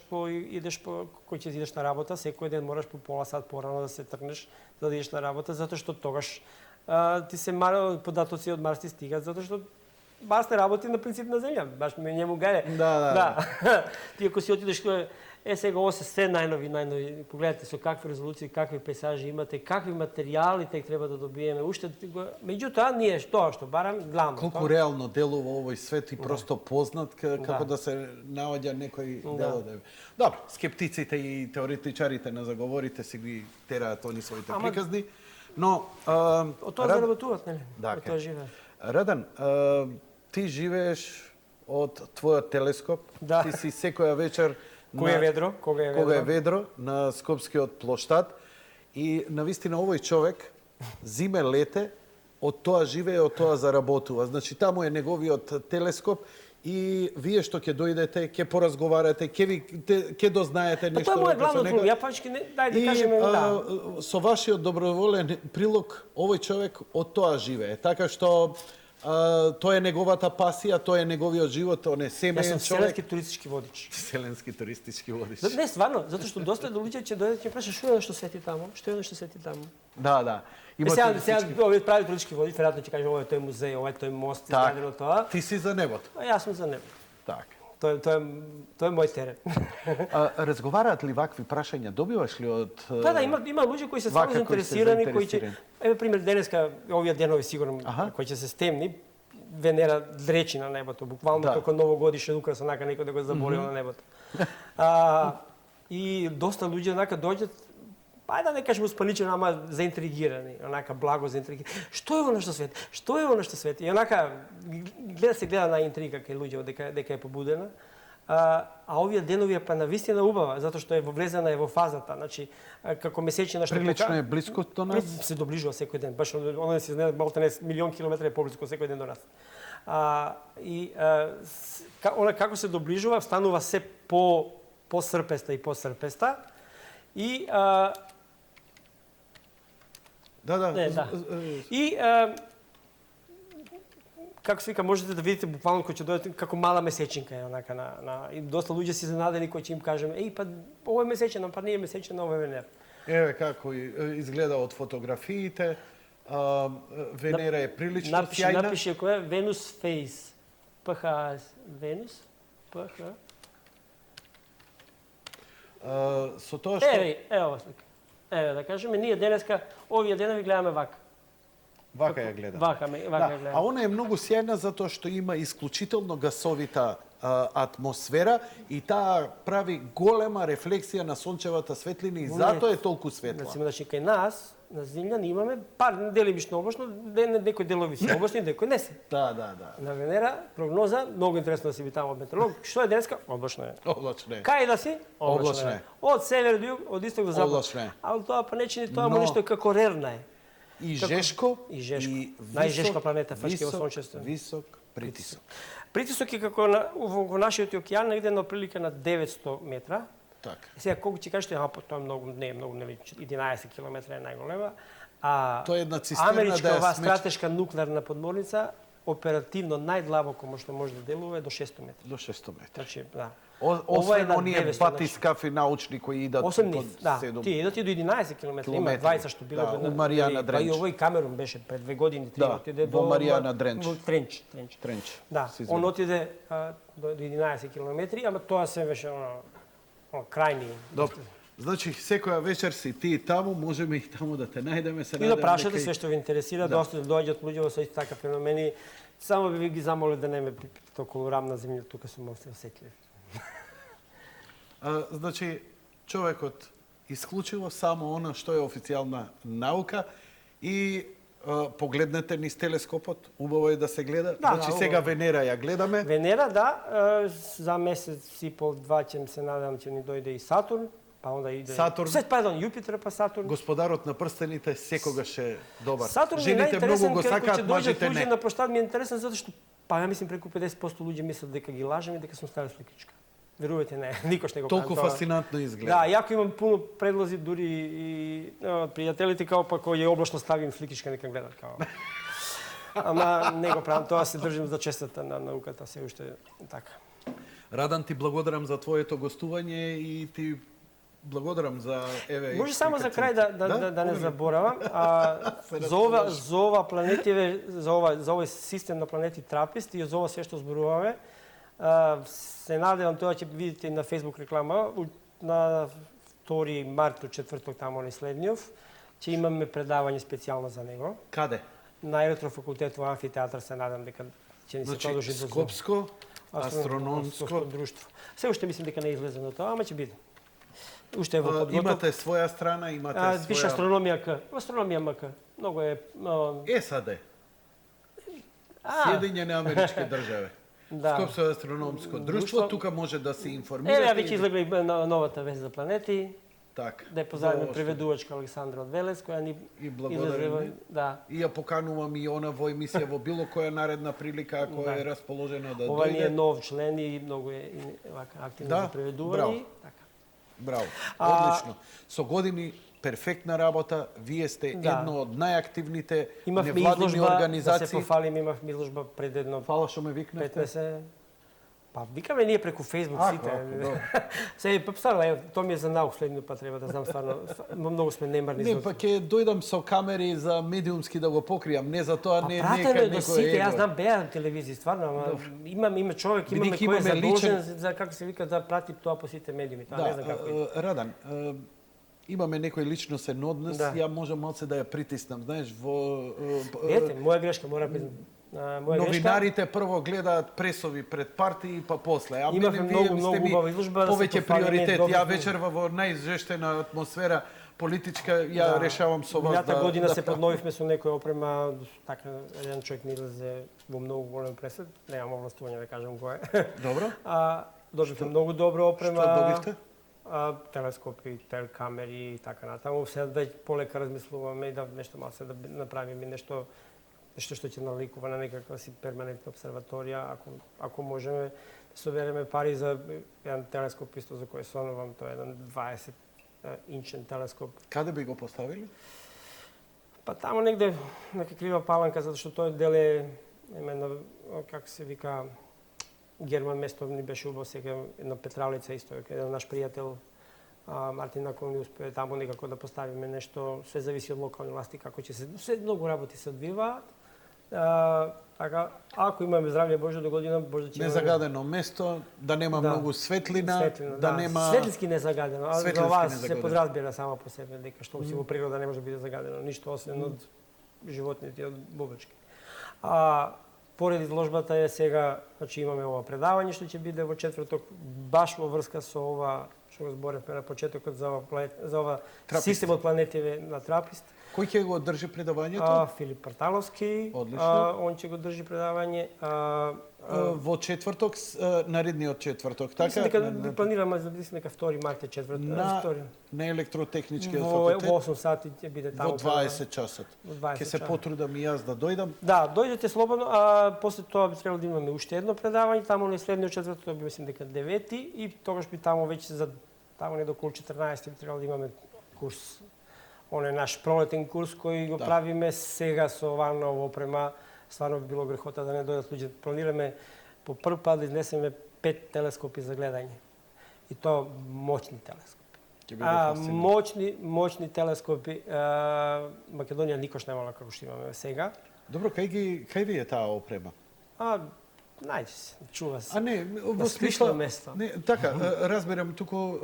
идеш кој ќе идеш на работа, секој ден мораш по пола сат порано да се тргнеш за да идеш на работа, затоа што тогаш ти се податоци од Марс ти стигат, затоа што Марс не работи на принцип на земја, баш njemu гајле. Да. Ти ако си отидеш сега ово се се најнови, погледате со какви резолуции, какви пейзажи имате, какви материјали тек треба да добиеме. Уште меѓутоа ние тоа што барам главно. Колку реално делува овој свет и просто познат како да се наоѓа некој делодеви. Добро, скептиците и теоретичарите на заговорите си ги тераат они своите приказни, но од тоа заработуваат, нели? Од тоа живеат. Радан, ти живееш од твојот телескоп, Да. ти си секоја вечер Кога е ведро на Скопскиот плоштад и навистина овој човек зиме лете, од тоа живее, од тоа заработува. Значи таму е неговиот телескоп и вие што ќе дојдете, ќе поразговарате, ќе дознаете Па нешто. тоа е мојот главно со друг. него. Ја пачки дај да И кажеме да. со вашиот доброволен прилог, овој човек од тоа живее. Така што тоа е неговата пасија, тоа е неговиот живот, он е Јас семеен сум човек. вселенски туристички водич. Вселенски туристички водич. Не, стварно, затоа што доста луѓе ќе дојдат и ќе прашаат што е што свети таму, што е што свети таму. Да, да. Е, сега овие прави туристички водич, веројатно ќе каже ова е тој музеј, ова е тој мост, изградено тоа. Ти си за небото. А јас сум за него. Така. Тоа е мој терен. Разговараат ли вакви прашања? Добиваш ли од... Да, има луѓе кои се стварно вака кои се заинтересирани, кои ќе заинтересирани. еве пример денеска овие денови сигурно кои ќе се стемни, Венера дречи на небото, буквално Да. како новогодишен украс, онака некој да го заболел на небото. И доста луѓе онака доаѓаат, ајде да не кажем успаничени, ама заинтригирани, онака благо заинтригирани. Што е она што свети? Што е она што свети? И онака гледа на интрига кај луѓе дека е побудена. А овие денови е па навистина убава, затоа што е влезена во фазата, значи како месечина што Прилично е близко до нас. се доближува секој ден, баш она се знае малку не милион километри е поблиску секој ден до нас. Она како се доближува, станува се посрпеста и посрпеста и Да. не, да. И како се вика, можете да видите буквално кој ќе дојдете како мала месечинка е онака и доста луѓе се изненадени кои ќе им кажеме па ова е месечина, па не е месечина, ова е Венера. Еве како изгледа од фотографиите. Венера е прилично сјајна. Напиши кој е Venus Face. ПХ Venus. ПХ. Со тоа што Еве ова слика. Еве да кажеме, ние денеска овие денови гледаме вака. вака ја гледа. Вака ја гледаме. А она е многу сјајна затоа што има исклучително гасовита атмосфера и таа прави голема рефлексија на сончевата светлина и затоа е толку светла. Значи кај нас на Земја ние имаме делимично облачно, некои делови се облачни, некои не се. Да. На Венера прогноза, многу интересно да си би таму метеоролог. Што е денеска? Облачно е. Облачно е. Кај да си? Облачно е. Од север до југ, од исток до запад. Облачно е. Али тоа па не чини тоа, Но- нешто како рерна е. И жешко, И жешко. и Најжешка планета, фашки во сончевство. Висок притисок. Притисок е како во нашиот океан негде на прилика на 900 метра. Така. Сега колку ќе кажете, тоа е многу, не е многу, нели 11 км е најголема. Тоа е една цистерна америчка да ја оваа смеч- стратешка нуклеарна подморница оперативно најдлабоко што може да делува е до 600 метри. До 600 метри. Значи, да. Освен на оние 900, батискафи научни кои идат Освен под нив, да. 7. Тие идат и до 11 км. Има Километри. 20 што било Да, у Маријана Па и Дренч. овој Камерун беше пред 2 години, 3 Да, отиде во Маријана Дренч. Во Тренч. Тренч. Да, Се он извинувам. отиде до 11 км, ама тоа се беше крајни. Добро. Значи, секоја вечер си ти таму, можеме и таму да те најдеме, се И да надевам прашате дека и- све што ви интересира, Да. доста доаѓаат луѓе во сој така феномени. Само би ги замолил да не ме питате околу рамна земја, тука сум се осетлив. Значи, човекот исклучиво само она што е официјална наука и погледнете низ телескопот, убаво е да се гледа. Да, Значи, да, сега убаво. Венера ја гледаме. Венера, да, за месец и пол, два ќе се надевам ќе ни дојде и Сатурн, па онда иде... Сатурн. Пардон, Јупитер, па Сатурн. Господарот на прстените секогаш е добар. Сатурн е Жените многу најинтересен го како сакаат, ќе дојдат мажите луѓе не. на площад, ми е интересен затоа што па ја мислам преку 50% луѓе мислат дека ги лажем и дека сум стара сликичка. Верувате, не, никош не го Толку правам тоа. фасцинантно изгледа. Да, јако имам пуно предлози, дури и пријателите као па кој е облачно ставим сликичка нека гледат као. Ама не го правам, тоа се држим за честата на науката, се уште така. Радан, ти благодарам за твоето гостување и ти благодарам за Може само за крај да не заборавам, Се за ова планетиве, за овој систем на планети Трапист и за ова се што зборуваме, се надевам тоа ќе видите и на Facebook реклама на 2 март, четврток тамо на следниот, ќе имаме предавање специјално за него. Каде? На електрофакултет во амфитеатар се надам дека ќе ни се Значи, продолжи до Скопско астрономско. друштво. Се уште мислам дека не е излезено тоа, ама ќе биде. Уште е во подготовка. Имате своја страна, имате Више своја... астрономија К. Астрономија МК. Многу е... САД. Сјединjene Амерички држави. Да. Скопско астрономско друштво, Друштво. тука може да се Еве, информирате. веќе излегла и новата вест за планети. Так. Да ја поздравиме До преведувачка Александра од Велес, која ни И благодариме. Да. И ја поканувам и она во емисија во било која наредна прилика ако Да. е расположена да Ова ни е дојде. нов член и многу е активно Да, за преведување. браво. Така. Браво. Одлично. Со години перфектна работа. Вие сте Да. едно од најактивните Имавме невладини изложба, да се организации. пофалим, имавме изложба пред едно Фала што ме викнавте. 15. Па викаме ние преку Facebook сите. добро. Се па стварно, тоа ми е за наук следниот пат треба да знам стварно. Многу сме немарни Не, за. па ќе дојдам со камери за медиумски да го покријам, не за тоа Па не пратено е нека до сите, јас знам беа на телевизија, стварно, ама има човек, имаме Бидејќи кој е имаме задолжен личен- за како се вика да прати тоа по сите медиуми, тоа не знам како е. Радан, имаме некој личносен однос, Да. ја можам малце да ја притиснам, знаеш, во Ете, моја грешка, мора признам. Моја грешка. новинарите прво гледаат пресови пред партии, па после. А Имавме мене вие многу сте ми убава изложба, да се повеќе пофалиме, приоритет. добро Ја сме. вечерва во најжештена атмосфера политичка, ја решавам со вас Мината година се да подновивме со некоја опрема, така еден човек ми излезе во многу голем пресед, немам овластување да кажам кој е. Добро. Добивме многу добра опрема. Што добивте? Телескопи, телекамери и така натаму. Сега веќе полека размислуваме и да нешто малце да направиме нешто што ќе наликува на некаква си перманентна обсерваторија, ако можеме да собереме пари за еден телескоп исто за кој сонувам, тоа е еден 20 инчен телескоп. Каде би го поставили? Па таму негде нека крива паланка, затоа што тој дел е има една, како се вика, Герман место ни беше убаво сега една Петралица исто, еден наш пријател Мартин Накол ни успее таму некако да поставиме нешто, све зависи од локални власти како ќе се, се многу работи се одвиваат. Така, ако имаме здравје Боже до година, може да ќе Незагадено место, да нема Да. многу светлина, да нема светлински незагадено, а за Светлински вас незагадено. се подразбира само по себе дека што си во природа не може да биде загадено ништо освен од животните и од бубачки. Поред изложбата е сега, значи имаме ова предавање што ќе биде во четврток баш во врска со ова што го зборевме на почетокот за ова Трапист. системот планетиве на Трапист. Кој ќе го држи предавањето? Филип Парталовски, Одлично. он ќе го држи предавање. Во четврток, наредниот четврток, така? Мислам дека планираме за дека 2 март е на, втори. на електротехничкиот Во факултет 8 сати ќе биде таму. во 20 часот. Во 20 Ќе се часот. потрудам и јас да дојдам. Да, дојдете слободно, а после тоа би требало да имаме уште едно предавање, таму на следниот четврток би мислам дека 9 и тогаш би таму веќе за таму не до околу 14 би требало да имаме курс. Он е наш пролетен курс кој го Да. правиме сега со оваа нова опрема. Стварно би било грехота да не дојдат луѓе. Планираме по прв пат да изнесеме 5 телескопи за гледање. И тоа моćни телескопи. Ќе биде фасцинантно. Моćни телескопи. Македонија никош немала како што имаме сега. Добро, кај ви е таа опрема? Најде се, чува се. А не, во На слично смисла место. Не, така, разберам, туку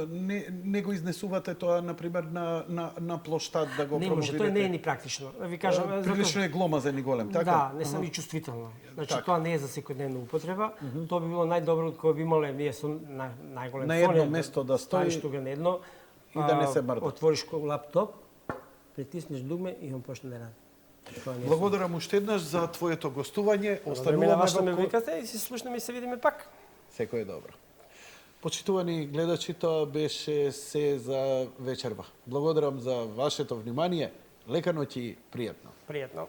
не го изнесувате тоа на пример на плоштад да го Не може, промовирате. тоа не е ни практично. Да ви кажам, Прилично е гломазен и голем, така? Да, не сам и чувствително. Значи Така. тоа не е за секојдневна употреба. Тоа би било најдобро кога би имале ние со најголем На едно фонер, место да стои ставиш тука на едно и да не се мрда. Отвориш лаптоп, притиснеш дугме и он почне да ради. Тоа не е Благодарам уште еднаш за твоето гостување. Благодарам и на вас што ме во викате и се слушнеме и се видиме пак. Секој е добро. Почитувани гледачи, тоа беше се за вечерва. Благодарам за вашето внимание. Лека ноќ и пријатно. Пријатно.